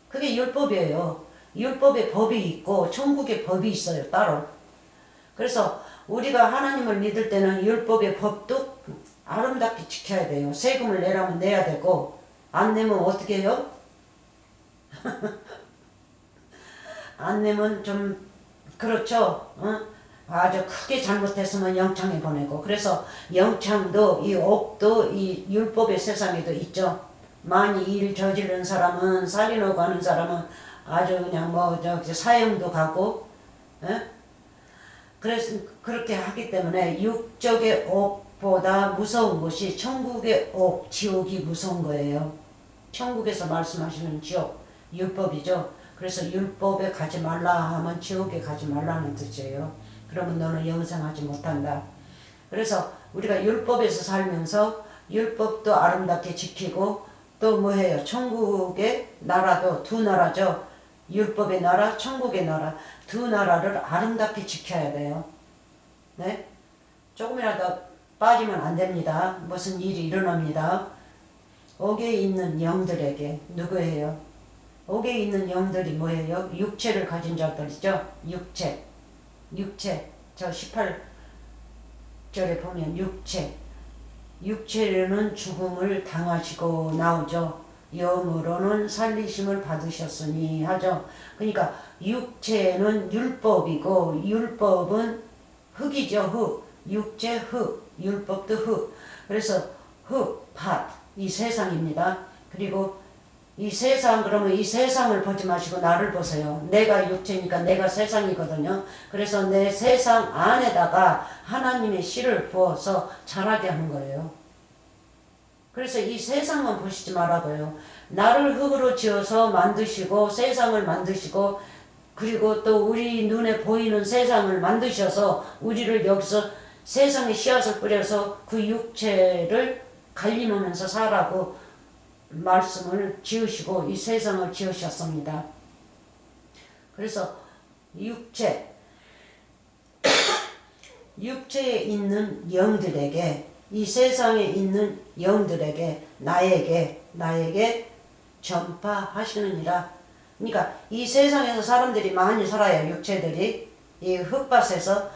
그게 율법이에요. 율법의 법이 있고 천국의 법이 있어요. 따로. 그래서 우리가 하나님을 믿을 때는 율법의 법도 아름답게 지켜야 돼요. 세금을 내라면 내야 되고, 안 내면 어떻게 해요? 안 내면 좀 그렇죠. 아주 크게 잘못했으면 영창에 보내고. 그래서 영창도 이 옥도 이 율법의 세상에도 있죠. 많이 일 저지른 사람은, 살인하고 하는 사람은 아주 그냥 뭐 사형도 가고. 그래서 그렇게 하기 때문에 육적의 옥 옥보다 무서운 것이 천국의 옥, 지옥이 무서운 거예요. 천국에서 말씀하시는 지옥, 율법이죠. 그래서 율법에 가지 말라 하면 지옥에 가지 말라는 뜻이에요. 그러면 너는 영생하지 못한다. 그래서 우리가 율법에서 살면서 율법도 아름답게 지키고 또 뭐해요? 천국의 나라도 두 나라죠. 율법의 나라, 천국의 나라 두 나라를 아름답게 지켜야 돼요. 네? 조금이라도 빠지면 안 됩니다. 무슨 일이 일어납니다. 옥에 있는 영들에게 누구예요? 옥에 있는 영들이 뭐예요? 육체를 가진 자들이죠. 육체. 저 18절에 보면 육체는 죽음을 당하시고 나오죠. 영으로는 살리심을 받으셨으니 하죠. 그러니까 육체는 율법이고 율법은 흙이죠. 흙. 육체 흙. 율법도 흙. 그래서 흙, 밭. 이 세상입니다. 그리고 이 세상 그러면 이 세상을 보지 마시고 나를 보세요. 내가 육체니까 내가 세상이거든요. 그래서 내 세상 안에다가 하나님의 씨를 부어서 자라게 하는 거예요. 그래서 이 세상만 보시지 말라고요. 나를 흙으로 지어서 만드시고 세상을 만드시고 그리고 또 우리 눈에 보이는 세상을 만드셔서 우리를 여기서 세상에 씨앗을 뿌려서 그 육체를 갈림하면서 살라고 말씀을 지으시고 이 세상을 지으셨습니다. 그래서 육체에 있는 영들에게 이 세상에 있는 영들에게 나에게 전파하시느니라. 그러니까 이 세상에서 사람들이 많이 살아요. 육체들이 이 흙밭에서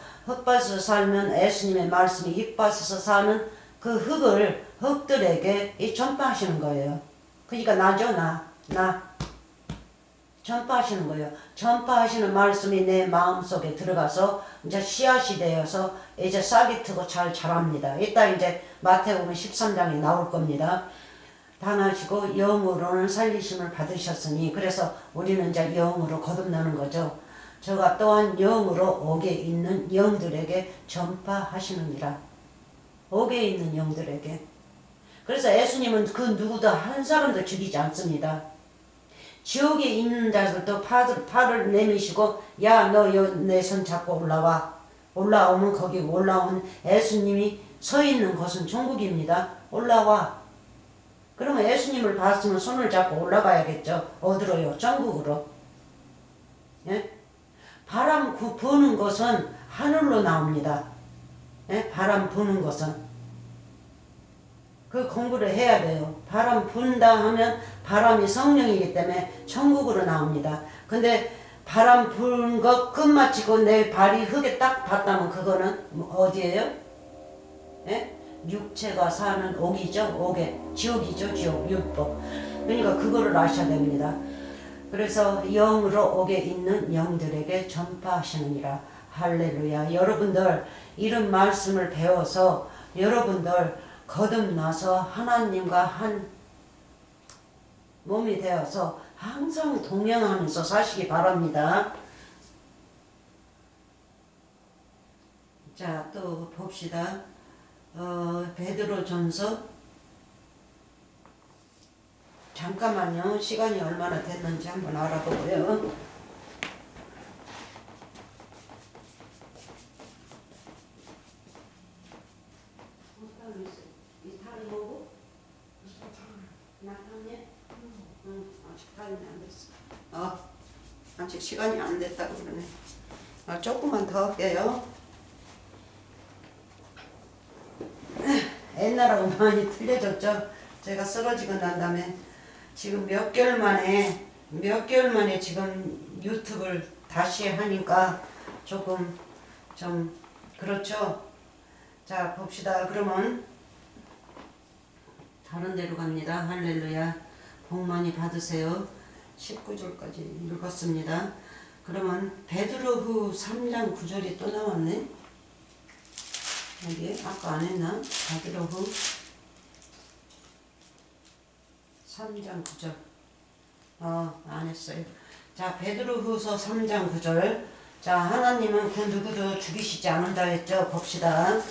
살면 예수님의 말씀이 흙밭에서 사는 그 흙들에게 이 전파하시는 거예요. 그러니까 나죠. 나 전파하시는 거예요. 전파하시는 말씀이 내 마음속에 들어가서 이제 씨앗이 되어서 이제 싹이 트고 잘 자랍니다. 이따 이제 마태복음 13장에 나올 겁니다. 당하시고 영으로는 살리심을 받으셨으니 그래서 우리는 이제 영으로 거듭나는 거죠. 저가 또한 영으로 옥에 있는 영들에게 전파하시느니라. 옥에 있는 영들에게. 그래서 예수님은 그 누구도 한 사람도 죽이지 않습니다. 지옥에 있는 자들도 팔을 내미시고 야 너 내 손 잡고 올라오면 거기 올라온 예수님이 서 있는 곳은 천국입니다. 올라와. 그러면 예수님을 봤으면 손을 잡고 올라가야겠죠. 어디로요? 천국으로. 예? 바람 부는 것은 하늘로 나옵니다. 예? 바람 부는 것은. 그 공부를 해야 돼요. 바람 분다 하면 바람이 성령이기 때문에 천국으로 나옵니다. 근데 바람 부는 거 끝마치고 내 발이 흙에 딱 닿다면 그거는 어디예요? 예? 육체가 사는 옥이죠. 옥에 지옥이죠. 지옥 율법. 그러니까 그거를 아셔야 됩니다. 그래서 영으로 옥에 있는 영들에게 전파하시느니라. 할렐루야. 여러분들 이런 말씀을 배워서 여러분들 거듭나서 하나님과 한 몸이 되어서 항상 동행하면서 사시기 바랍니다. 자, 또 봅시다. 베드로전서 잠깐만요. 시간이 얼마나 됐는지 한번 알아보고요. 아직 시간이 안 됐다고 그러네. 조금만 더 할게요. 옛날하고 많이 틀려졌죠. 제가 쓰러지고 난 다음에 지금 몇 개월 만에 지금 유튜브를 다시 하니까 조금 좀 그렇죠. 자 봅시다. 그러면 다른 데로 갑니다. 할렐루야. 복 많이 받으세요. 19절까지 읽었습니다. 그러면 베드로후 3장 9절이 또 나왔네. 여기 아까 안 했나? 베드로후 3장 9절. 안 했어요. 자, 베드로후서 3장 9절. 자, 하나님은 그 누구도 죽이시지 않는다 했죠. 봅시다.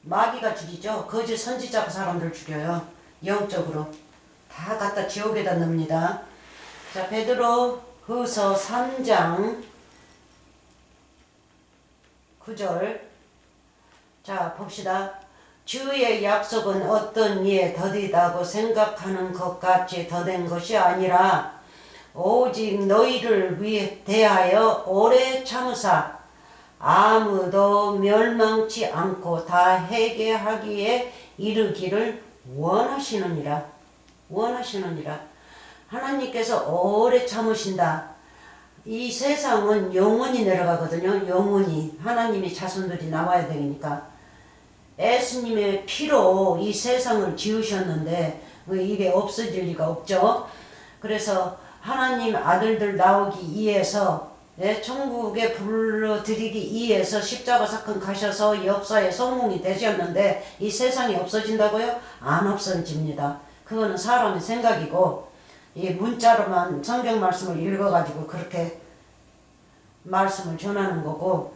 마귀가 죽이죠. 거짓 선지자가 사람들 죽여요. 영적으로. 다 갖다 지옥에다 넣습니다. 자, 베드로 후서 3장 9절. 자, 봅시다. 주의 약속은 어떤 이에 더디다고 생각하는 것 같이 더된 것이 아니라 오직 너희를 위해 대하여 오래 참으사 아무도 멸망치 않고 다 회개하기에 이르기를 원하시느니라. 원하시느니라. 하나님께서 오래 참으신다. 이 세상은 영원히 내려가거든요. 영원히. 하나님의 자손들이 나와야 되니까. 예수님의 피로 이 세상을 지으셨는데 이게 없어질 리가 없죠. 그래서 하나님 아들들 나오기 위해서 천국에 불러들이기 위해서 십자가 사건 가셔서 역사의 성공이 되셨는데 이 세상이 없어진다고요? 안 없어집니다. 그거는 사람의 생각이고 이 문자로만 성경 말씀을 읽어가지고 그렇게 말씀을 전하는 거고.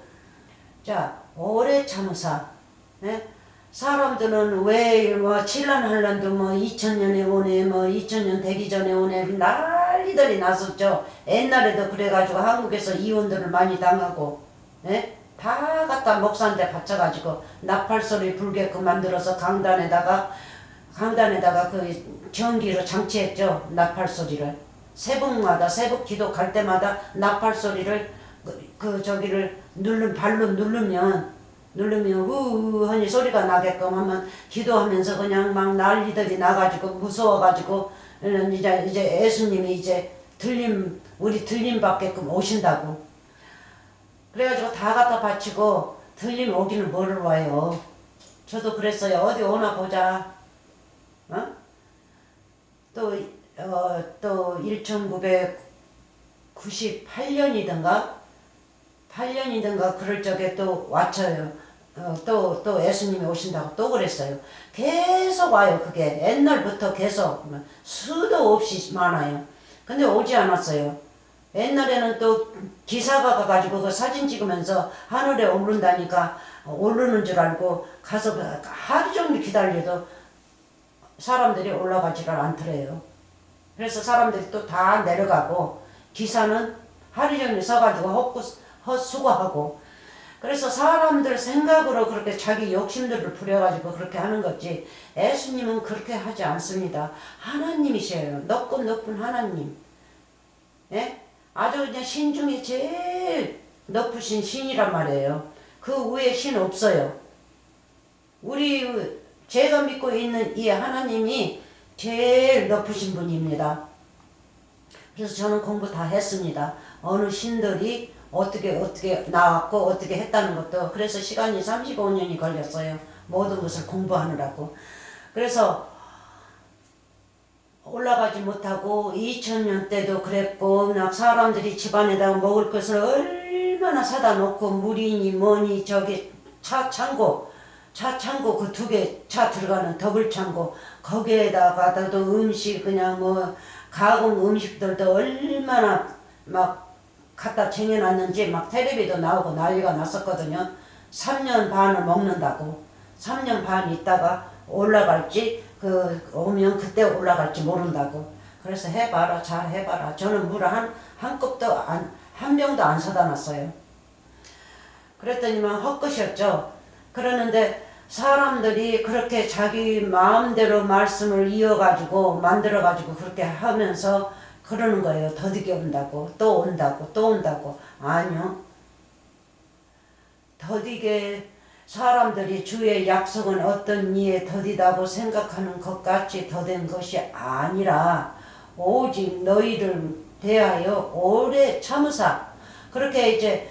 자, 오래 참으사. 사람들은 왜 뭐 칠란할란도 뭐 2000년에 오네, 뭐 2000년 되기 전에 오네 난리들이 났었죠. 옛날에도 그래가지고 한국에서 이혼들을 많이 당하고, 다 갖다 목사한테 바쳐가지고 나팔소리 불게끔 만들어서 강단에다가 그 전기로 장치했죠. 나팔소리를 새벽마다 새벽 기도 갈 때마다 나팔소리를 저기를 발로 누르면 우우 하니 소리가 나게끔 하면 기도하면서 그냥 막 난리들이 나가지고 무서워가지고 이제 예수님이 이제 우리 들림 받게끔 오신다고. 그래가지고 다 갖다 바치고 들림 오기는 뭐를 와요. 저도 그랬어요. 어디 오나 보자. 또 1998년이든가 8년이든가 그럴 적에 또 왔어요. 또 예수님이 오신다고 또 그랬어요. 계속 와요. 그게 옛날부터 계속 수도 없이 많아요. 근데 오지 않았어요. 옛날에는 또 기사가 가가지고 그 사진 찍으면서 하늘에 오른다니까 오르는 줄 알고 가서 하루 종일 기다려도 사람들이 올라가지를 않더래요. 그래서 사람들이 또 다 내려가고 기사는 하루 종일 서가지고 헛수고하고. 그래서 사람들 생각으로 그렇게 자기 욕심들을 부려가지고 그렇게 하는 거지 예수님은 그렇게 하지 않습니다. 하나님이셔요. 높은 하나님. 아주 그냥 신 중에 제일 높으신 신이란 말이에요. 그 위에 신 없어요. 제가 믿고 있는 이 하나님이 제일 높으신 분입니다. 그래서 저는 공부 다 했습니다. 어느 신들이 어떻게 나왔고 어떻게 했다는 것도. 그래서 시간이 35년이 걸렸어요. 모든 것을 공부하느라고. 그래서 올라가지 못하고 2000년 때도 그랬고 막 사람들이 집안에다가 먹을 것을 얼마나 사다 놓고 물이니 뭐니 저기 차 창고 그 2개 차 들어가는 더블 창고 거기에다가도 음식 그냥 뭐 가공 음식들도 얼마나 막 갖다 쟁여놨는지 막 텔레비도 나오고 난리가 났었거든요. 3년 반을 먹는다고. 3년 반 있다가 올라갈지 오면 그때 올라갈지 모른다고. 그래서 해봐라. 잘 해봐라. 저는 물 한 컵도 한 병도 안 사다 놨어요. 그랬더니만 헛것이었죠. 그러는데 사람들이 그렇게 자기 마음대로 말씀을 이어가지고 만들어가지고 그렇게 하면서 그러는 거예요. 더디게 온다고 또 온다고. 아니요. 더디게 사람들이 주의 약속은 어떤 이에 더디다고 생각하는 것 같이 더된 것이 아니라 오직 너희를 대하여 오래 참으사. 그렇게 이제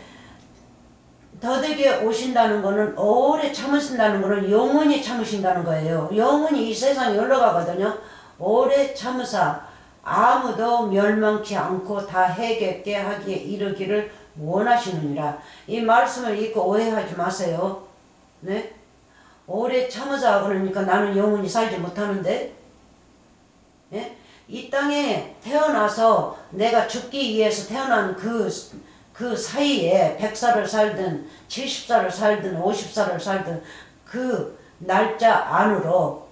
더디게 오신다는 거는 오래 참으신다는 거는 영원히 참으신다는 거예요. 영원히 이 세상에 올라가거든요. 오래 참으사 아무도 멸망치 않고 다 회개케 하기에 이르기를 원하시느니라. 이 말씀을 읽고 오해하지 마세요. 오래 참으자 그러니까 나는 영원히 살지 못하는데, 이 땅에 태어나서 내가 죽기 위해서 태어난 그 사이에 100살을 살든 70살을 살든 50살을 살든 그 날짜 안으로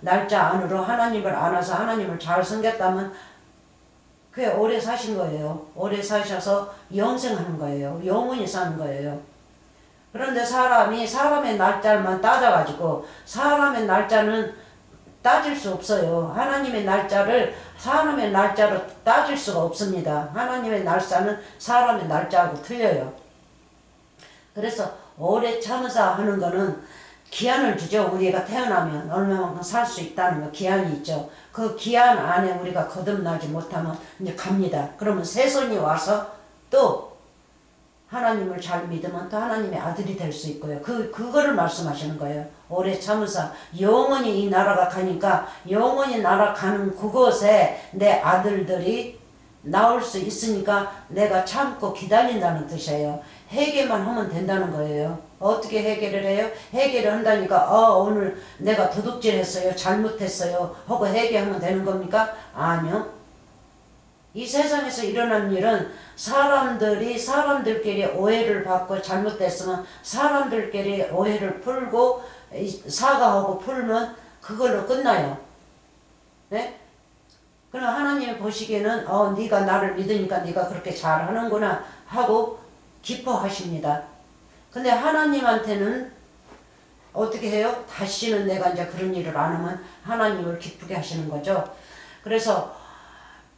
날짜 안으로 하나님을 안아서 하나님을 잘 섬겼다면 그게 오래 사신 거예요. 오래 사셔서 영생하는 거예요. 영원히 사는 거예요. 그런데 사람의 날짜만 따져가지고 사람의 날짜는 따질 수 없어요. 하나님의 날짜를 사람의 날짜로 따질 수가 없습니다. 하나님의 날짜는 사람의 날짜하고 틀려요. 그래서 오래 참으사 하는 거는 기한을 주죠. 우리가 태어나면 얼마만큼 살 수 있다는 거 기한이 있죠. 그 기한 안에 우리가 거듭나지 못하면 이제 갑니다. 그러면 새 손이 와서 또 하나님을 잘 믿으면 또 하나님의 아들이 될 수 있고요. 그거를 말씀하시는 거예요. 오래 참으사 영원히 이 나라가 가니까 영원히 나라 가는 그곳에 내 아들들이 나올 수 있으니까 내가 참고 기다린다는 뜻이에요. 회개만 하면 된다는 거예요. 어떻게 회개를 해요? 회개를 한다니까 오늘 내가 도둑질했어요. 잘못했어요. 하고 회개하면 되는 겁니까? 아니요. 이 세상에서 일어난 일은 사람들끼리 오해를 받고 잘못됐으면 사람들끼리 오해를 풀고 사과하고 풀면 그걸로 끝나요. 네? 그럼 하나님이 보시기에는 네가 나를 믿으니까 네가 그렇게 잘하는구나 하고 기뻐하십니다. 근데 하나님한테는 어떻게 해요? 다시는 내가 이제 그런 일을 안 하면 하나님을 기쁘게 하시는 거죠. 그래서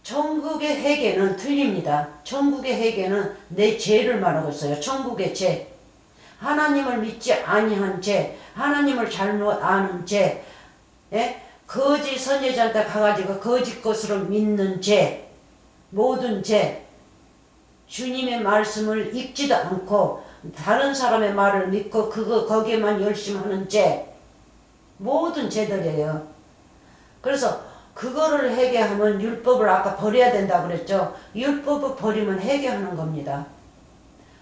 천국의 회개는 틀립니다. 천국의 회개는 내 죄를 말하고 있어요. 천국의 죄. 하나님을 믿지 아니한 죄, 하나님을 잘못 아는 죄, 예? 거짓 선지자한테 가가지고 거짓 것으로 믿는 죄, 모든 죄, 주님의 말씀을 읽지도 않고 다른 사람의 말을 믿고 거기에만 열심히 하는 죄, 모든 죄들이에요. 그래서 그거를 회개하면 율법을 아까 버려야 된다고 그랬죠. 율법을 버리면 회개하는 겁니다.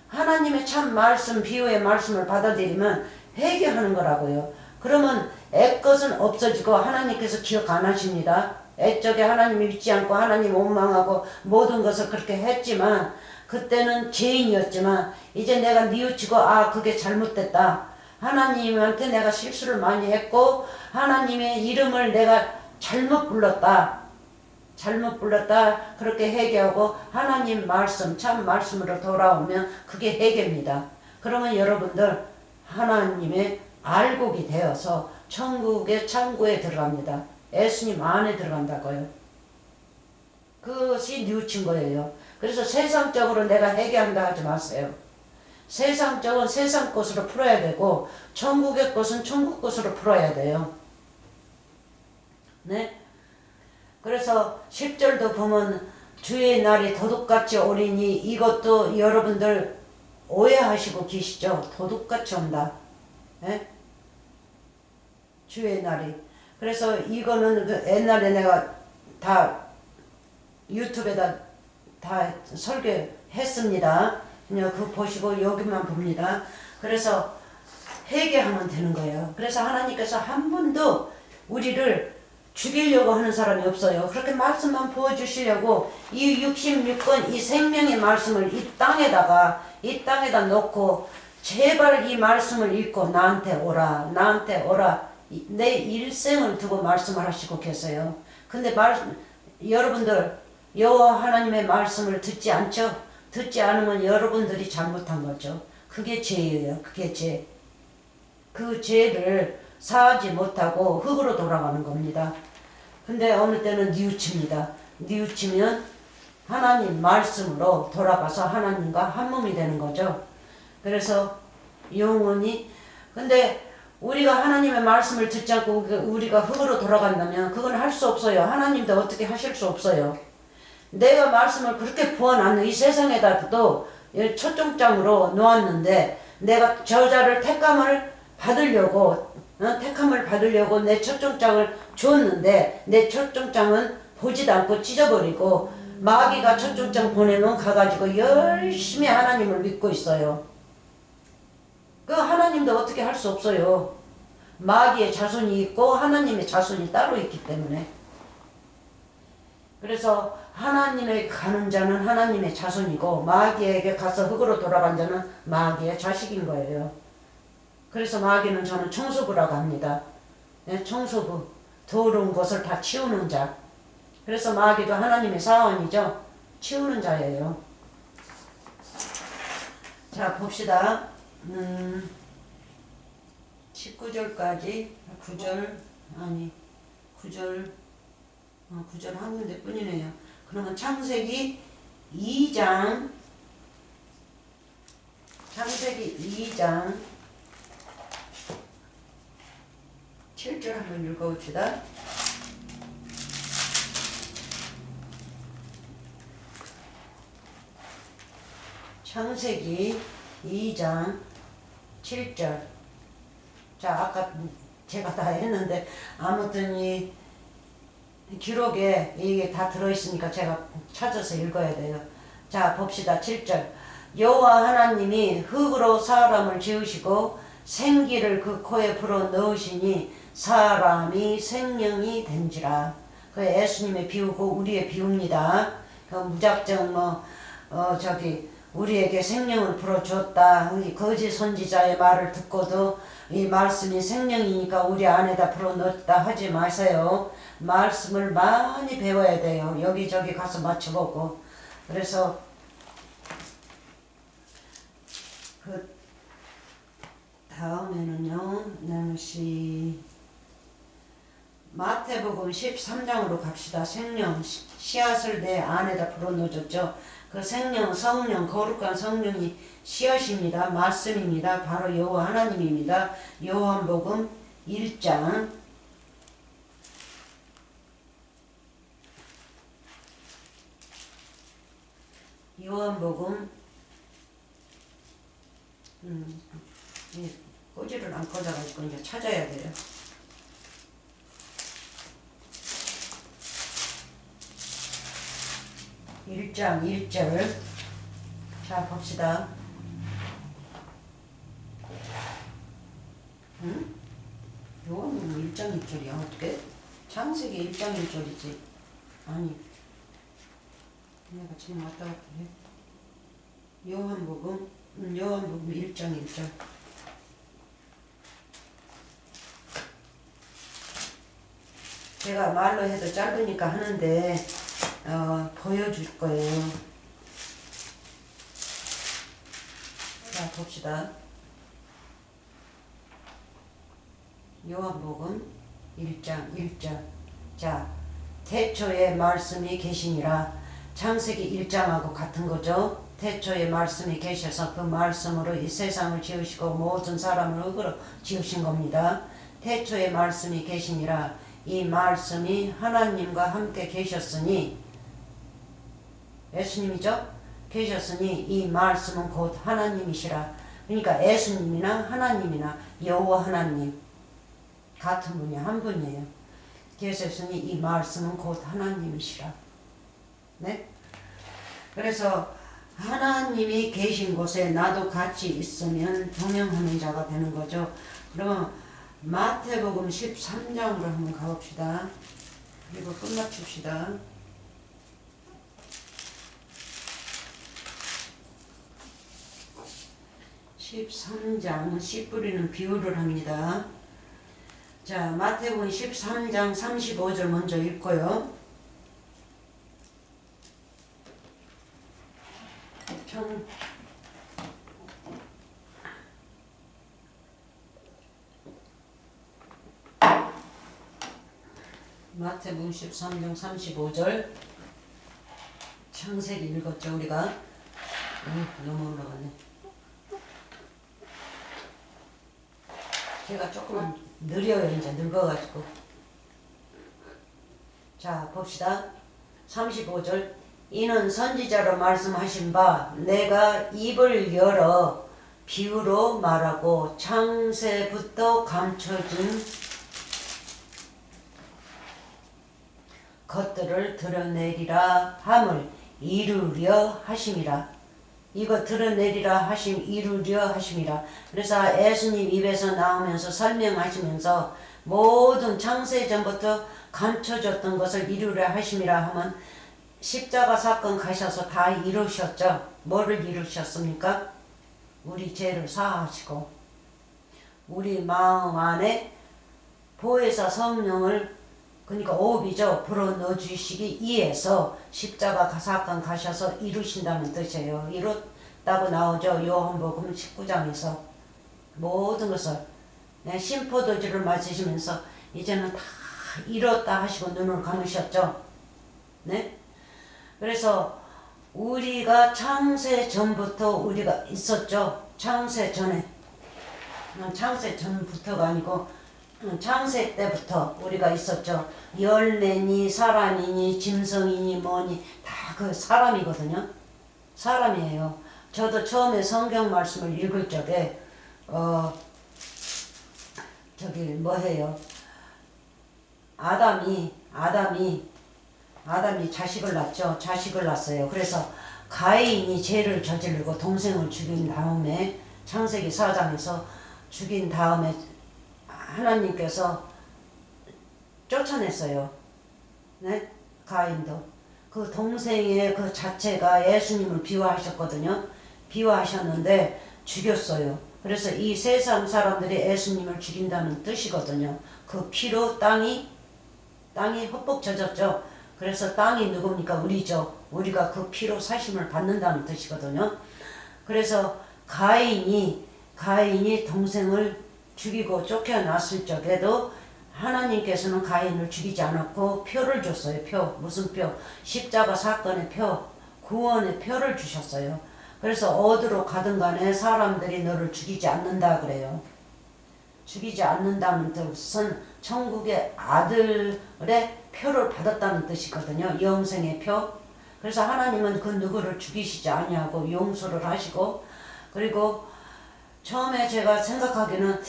하나님의 참 말씀, 비유의 말씀을 받아들이면 회개하는 거라고요. 그러면 애것은 없어지고 하나님께서 기억 안 하십니다. 애적에 하나님을 믿지 않고 하나님 원망하고 모든 것을 그렇게 했지만 그때는 죄인이었지만 이제 내가 뉘우치고 그게 잘못됐다. 하나님한테 내가 실수를 많이 했고 하나님의 이름을 내가 잘못 불렀다. 그렇게 회개하고 하나님 말씀, 참 말씀으로 돌아오면 그게 회개입니다. 그러면 여러분들 하나님의 알곡이 되어서 천국의 창고에 들어갑니다. 예수님 안에 들어간다고요. 그것이 뉘우친 거예요. 그래서 세상적으로 내가 회개한다 하지 마세요. 세상적은 세상 것으로 풀어야 되고 천국의 것은 천국 것으로 풀어야 돼요. 네? 그래서 10절도 보면 주의 날이 도둑같이 오리니 이것도 여러분들 오해하시고 계시죠? 도둑같이 온다. 네? 주의 날이. 그래서 이거는 옛날에 내가 다 유튜브에다 다 설계했습니다. 그냥 그거 보시고 여기만 봅니다. 그래서 회개하면 되는 거예요. 그래서 하나님께서 한 번도 우리를 죽이려고 하는 사람이 없어요. 그렇게 말씀만 부어주시려고 이 66권 이 생명의 말씀을 이 땅에다 놓고 제발 이 말씀을 읽고 나한테 오라 내 일생을 두고 말씀을 하시고 계세요. 근데 여러분들 여호와 하나님의 말씀을 듣지 않죠? 듣지 않으면 여러분들이 잘못한 거죠. 그게 죄예요. 그게 죄. 그 죄를 사하지 못하고 흙으로 돌아가는 겁니다. 근데 어느 때는 뉘우칩니다. 뉘우치면 하나님 말씀으로 돌아가서 하나님과 한 몸이 되는 거죠. 그래서 영원히 근데 우리가 하나님의 말씀을 듣지 않고 우리가 흙으로 돌아간다면 그건 할 수 없어요. 하나님도 어떻게 하실 수 없어요. 내가 말씀을 그렇게 부어놨는 이 세상에다도 초청장으로 놓았는데 내가 저자를 택함을 받으려고 내 초청장을 줬는데 내 초청장은 보지도 않고 찢어버리고 마귀가 초청장 보내면 가가지고 열심히 하나님을 믿고 있어요. 그 하나님도 어떻게 할 수 없어요. 마귀의 자손이 있고 하나님의 자손이 따로 있기 때문에. 그래서 하나님에게 가는 자는 하나님의 자손이고 마귀에게 가서 흙으로 돌아간 자는 마귀의 자식인 거예요. 그래서 마귀는 저는 청소부라고 합니다. 예, 청소부. 더러운 것을 다 치우는 자. 그래서 마귀도 하나님의 사원이죠. 치우는 자예요. 자, 봅시다. 19절까지 9절 아니 9절 9절 한 군데 뿐이네요. 그러면 창세기 2장 7절 한번 읽어봅시다. 창세기 2장 7절. 자, 아까 제가 다 했는데 아무튼 이 기록에 이게 다 들어있으니까 제가 찾아서 읽어야 돼요. 자, 봅시다. 7절. 여호와 하나님이 흙으로 사람을 지으시고 생기를 그 코에 불어 넣으시니 사람이 생명이 된지라. 그 예수님의 비유고 우리의 비유입니다. 그 무작정 우리에게 생명을 불어주었다. 거짓 선지자의 말을 듣고도 이 말씀이 생명이니까 우리 안에다 불어넣었다 하지 마세요. 말씀을 많이 배워야 돼요. 여기저기 가서 맞춰보고. 그래서 그 다음에는요. 마태복음 13장으로 갑시다. 생명 씨앗을 내 안에다 불어넣어줬죠. 그 생명, 성령, 거룩한 성령이 씨앗입니다. 말씀입니다. 바로 여호와 하나님입니다. 요한복음 1장 요한복음 꼬지를 안 꽂아가지고 이제 찾아야 돼요. (1장 1절) 자 봅시다. 요한복음 1장 1절이야. 어떻게? 창세기 1장 1절이지. 아니 내가 지금 왔다 갔다 해. 요한복음 1장 1절. 제가 말로 해도 짧으니까 하는데 보여줄 거예요. 자 봅시다. 요한복음 1장 1절. 자, 태초에 말씀이 계시니라. 창세기 1장하고 같은 거죠. 태초에 말씀이 계셔서 그 말씀으로 이 세상을 지으시고 모든 사람을 흙으로 지으신 겁니다. 태초에 말씀이 계시니라. 이 말씀이 하나님과 함께 계셨으니, 예수님이죠? 계셨으니 이 말씀은 곧 하나님이시라. 그러니까 예수님이나 하나님이나 여호와 하나님 같은 분이 한 분이에요. 계셨으니 이 말씀은 곧 하나님이시라. 네? 그래서 하나님이 계신 곳에 나도 같이 있으면 동행하는 자가 되는 거죠. 그러면 마태복음 13장으로 한번 가봅시다. 그리고 끝마칩시다. (13장) 씨 뿌리는 비유를 합니다. 자, 마태복음 13장 35절 먼저 읽고요. 마태복음 13장 35절. 창세기 읽었죠 우리가. 너무 올라가네. 제가 조금 느려요. 이제 늙어가지고. 자 봅시다. 35절. 이는 선지자로 말씀하신 바 내가 입을 열어 비유로 말하고 창세부터 감춰진 것들을 드러내리라 함을 이루려 하심이라. 이거 드러내리라 하심, 이루려 하심이라. 그래서 예수님 입에서 나오면서 설명하시면서 모든 창세 전부터 감춰졌던 것을 이루려 하심이라 하면 십자가 사건 가셔서 다 이루셨죠. 뭐를 이루셨습니까? 우리 죄를 사하시고 우리 마음 안에 보혜사 성령을 그러니까 오비죠. 불어넣어 주시기 위해서 십자가 사건 가셔서 이루신다는 뜻이에요. 이뤘다고 나오죠. 요한복음 19장에서 모든 것을 심포도주를 맞으시면서 이제는 다 이뤘다 하시고 눈을 감으셨죠. 네? 그래서 우리가 창세 전부터 우리가 있었죠. 창세 전에. 창세 전부터가 아니고 창세 때부터 우리가 있었죠. 열매니 사람이니 짐승이니 뭐니 다 그 사람이거든요. 사람이에요. 저도 처음에 성경 말씀을 읽을 적에 저기 뭐해요. 아담이 자식을 낳죠. 자식을 낳았어요. 그래서 가인이 죄를 저지르고 동생을 죽인 다음에 창세기 4장에서 죽인 다음에 하나님께서 쫓아냈어요. 네? 가인도. 그 동생의 그 자체가 예수님을 비유하셨거든요. 비유하셨는데 죽였어요. 그래서 이 세상 사람들이 예수님을 죽인다는 뜻이거든요. 그 피로 땅이 흠뻑 젖었죠. 그래서 땅이 누굽니까? 우리죠. 우리가 그 피로 사심을 받는다는 뜻이거든요. 그래서 가인이 동생을 죽이고 쫓겨났을 적에도 하나님께서는 가인을 죽이지 않았고 표를 줬어요. 표. 무슨 표? 십자가 사건의 표. 구원의 표를 주셨어요. 그래서 어디로 가든 간에 사람들이 너를 죽이지 않는다 그래요. 죽이지 않는다는 뜻은 천국의 아들의 표를 받았다는 뜻이거든요. 영생의 표. 그래서 하나님은 그 누구를 죽이시지 아니하고 용서를 하시고, 그리고 처음에 제가 생각하기는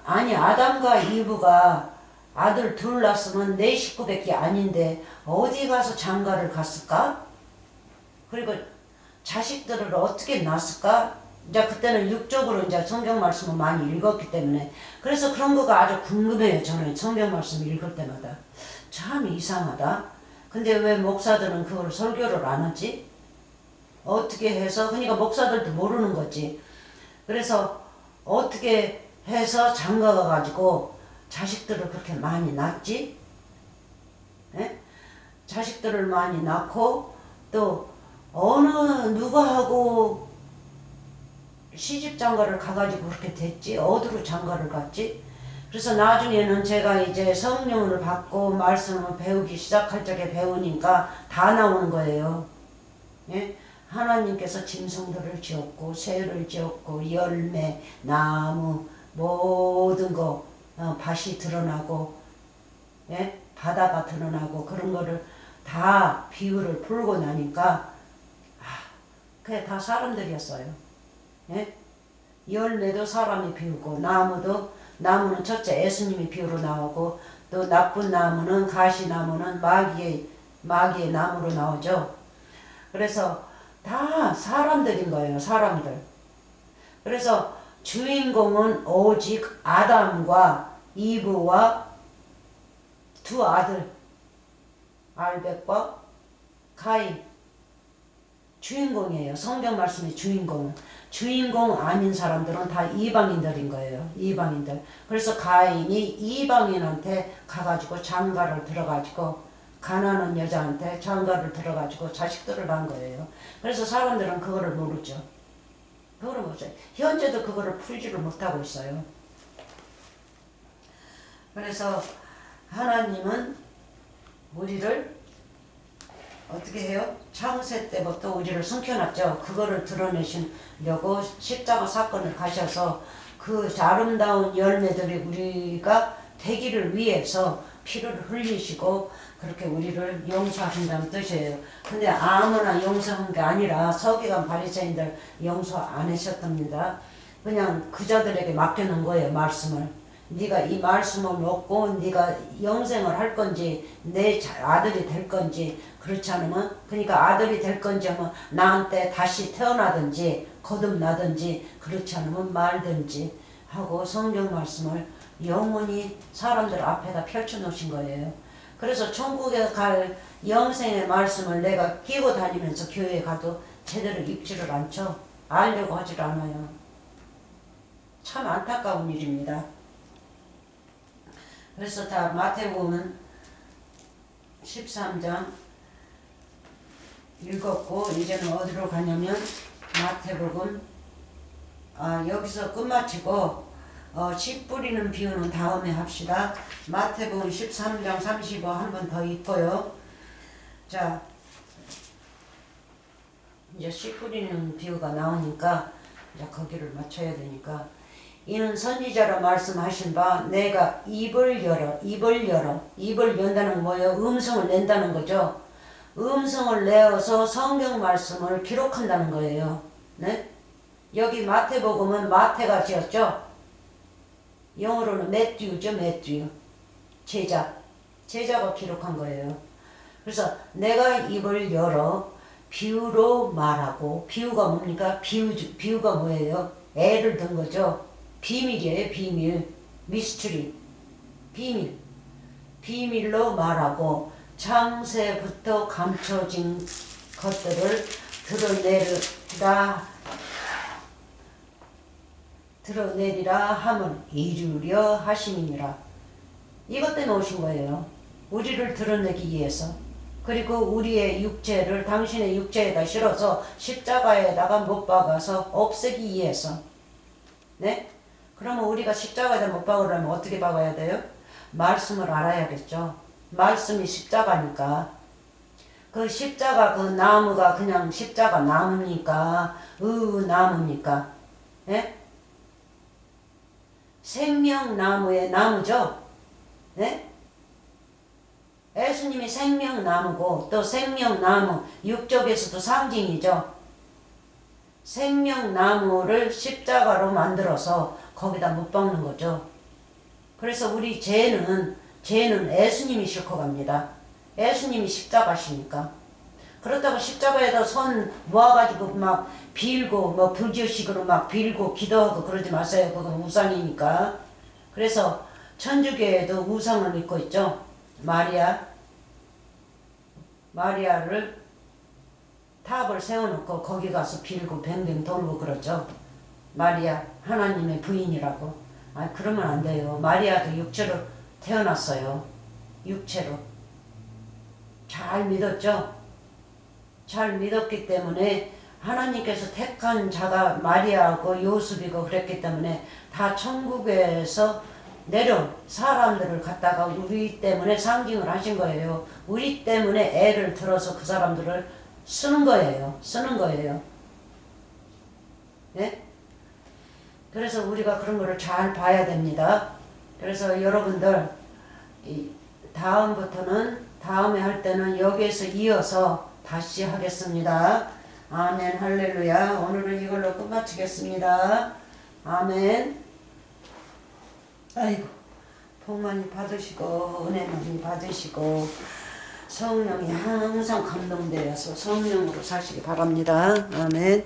아니 아담과 이브가 아들 둘 낳았으면 내 식구밖에 아닌데 어디 가서 장가를 갔을까? 그리고 자식들을 어떻게 낳았을까? 이제 그때는 육적으로 이제 성경 말씀을 많이 읽었기 때문에 그래서 그런 거가 아주 궁금해요. 저는 성경 말씀 읽을 때마다 참 이상하다. 근데 왜 목사들은 그걸 설교를 안 하지? 어떻게 해서 그러니까 목사들도 모르는 거지. 그래서 어떻게 해서 장가가 가지고 자식들을 그렇게 많이 낳지? 예? 자식들을 많이 낳고 또 어느 누구하고 시집 장가를 가가지고 그렇게 됐지? 어디로 장가를 갔지? 그래서 나중에는 제가 이제 성령을 받고 말씀을 배우기 시작할 적에 배우니까 다 나오는 거예요. 예? 하나님께서 짐승들을 지었고 새를 지었고 열매, 나무 모든 거 밭이 드러나고 예? 바다가 드러나고 그런 거를 다 비유를 풀고 나니까 그게 다 사람들이었어요. 예? 열매도 사람이 비우고 나무는 첫째 예수님이 비유로 나오고 또 나쁜 나무는 가시나무는 마귀의 나무로 나오죠. 그래서 다 사람들인 거예요. 사람들. 그래서 주인공은 오직 아담과 이브와 두 아들 알벳과 가인 주인공이에요. 성경 말씀의 주인공은. 주인공 아닌 사람들은 다 이방인들인 거예요. 이방인들. 그래서 가인이 이방인한테 가가지고 장가를 들어가지고 가난한 여자한테 장가를 들어가지고 자식들을 낳은 거예요. 그래서 사람들은 그거를 모르죠. 그거를 모르죠. 현재도 그거를 풀지를 못하고 있어요. 그래서 하나님은 우리를 어떻게 해요? 창세 때부터 우리를 숨겨놨죠. 그거를 드러내시려고 십자가 사건을 가셔서 그 아름다운 열매들이 우리가 되기를 위해서 피를 흘리시고 그렇게 우리를 용서하신다는 뜻이에요. 근데 아무나 용서한 게 아니라 서기관 바리새인들 용서 안 하셨답니다. 그냥 그자들에게 맡겨놓은 거예요. 말씀을. 네가 이 말씀을 먹고 네가 영생을 할 건지 내 아들이 될 건지 그렇지 않으면 그러니까 아들이 될 건지 하면 나한테 다시 태어나든지 거듭나든지 그렇지 않으면 말든지 하고 성경 말씀을 영원히 사람들 앞에다 펼쳐놓으신 거예요. 그래서 천국에 갈 영생의 말씀을 내가 끼고 다니면서 교회에 가도 제대로 읽지를 않죠. 알려고 하질 않아요. 참 안타까운 일입니다. 그래서 다 마태복음은 13장 읽었고 이제는 어디로 가냐면 마태복음 여기서 끝마치고 씨 뿌리는 비유는 다음에 합시다. 마태복음 13장 35 한 번 더 읽고요. 자, 이제 씨 뿌리는 비유가 나오니까 이제 거기를 맞춰야 되니까 이는 선지자로 말씀하신 바 내가 입을 연다는 건 뭐예요? 음성을 낸다는 거죠. 음성을 내어서 성경 말씀을 기록한다는 거예요. 네? 여기 마태복음은 마태가 지었죠. 영어로는 매튜죠. 매튜. 제자가 기록한 거예요. 그래서 내가 입을 열어 비유로 말하고, 비유가 뭡니까? 비유가 뭐예요? 애를 든 거죠. 비밀이에요. 비밀. 미스터리. 비밀로 말하고 창세부터 감춰진 것들을 드러내리라 함을 이루려 하심이니라. 이것 때문에 오신 거예요. 우리를 드러내기 위해서. 그리고 우리의 육체를 당신의 육체에다 실어서 십자가에다가 못 박아서 없애기 위해서. 네? 그러면 우리가 십자가에다 못 박으려면 어떻게 박아야 돼요? 말씀을 알아야겠죠. 말씀이 십자가니까. 그 십자가 그 나무가 그냥 십자가 나무니까 나무니까. 예? 생명나무의 나무죠. 네? 예수님이 생명나무고 또 생명나무 육적에서도 상징이죠. 생명나무를 십자가로 만들어서 거기다 못 박는 거죠. 그래서 우리 죄는 예수님이 싣고 갑니다. 예수님이 십자가시니까. 그렇다고 십자가에다 손 모아가지고 막 빌고 뭐 불교식으로 막 빌고 기도하고 그러지 마세요. 그건 우상이니까. 그래서 천주교에도 우상을 믿고 있죠. 마리아를 탑을 세워놓고 거기 가서 빌고 뱅뱅 돌고 그러죠. 마리아 하나님의 부인이라고. 그러면 안 돼요. 마리아도 육체로 태어났어요. 육체로. 잘 믿었죠. 잘 믿었기 때문에 하나님께서 택한 자가 마리아고 요셉이고 그랬기 때문에 다 천국에서 내려온 사람들을 갖다가 우리 때문에 상징을 하신 거예요. 우리 때문에 애를 들어서 그 사람들을 쓰는 거예요. 네? 그래서 우리가 그런 거를 잘 봐야 됩니다. 그래서 여러분들 다음에 할 때는 여기에서 이어서 다시 하겠습니다. 아멘 할렐루야. 오늘은 이걸로 끝마치겠습니다. 아멘. 아이고 복 많이 받으시고 은혜 많이 받으시고 성령이 항상 감동되어서 성령으로 사시기 바랍니다. 아멘.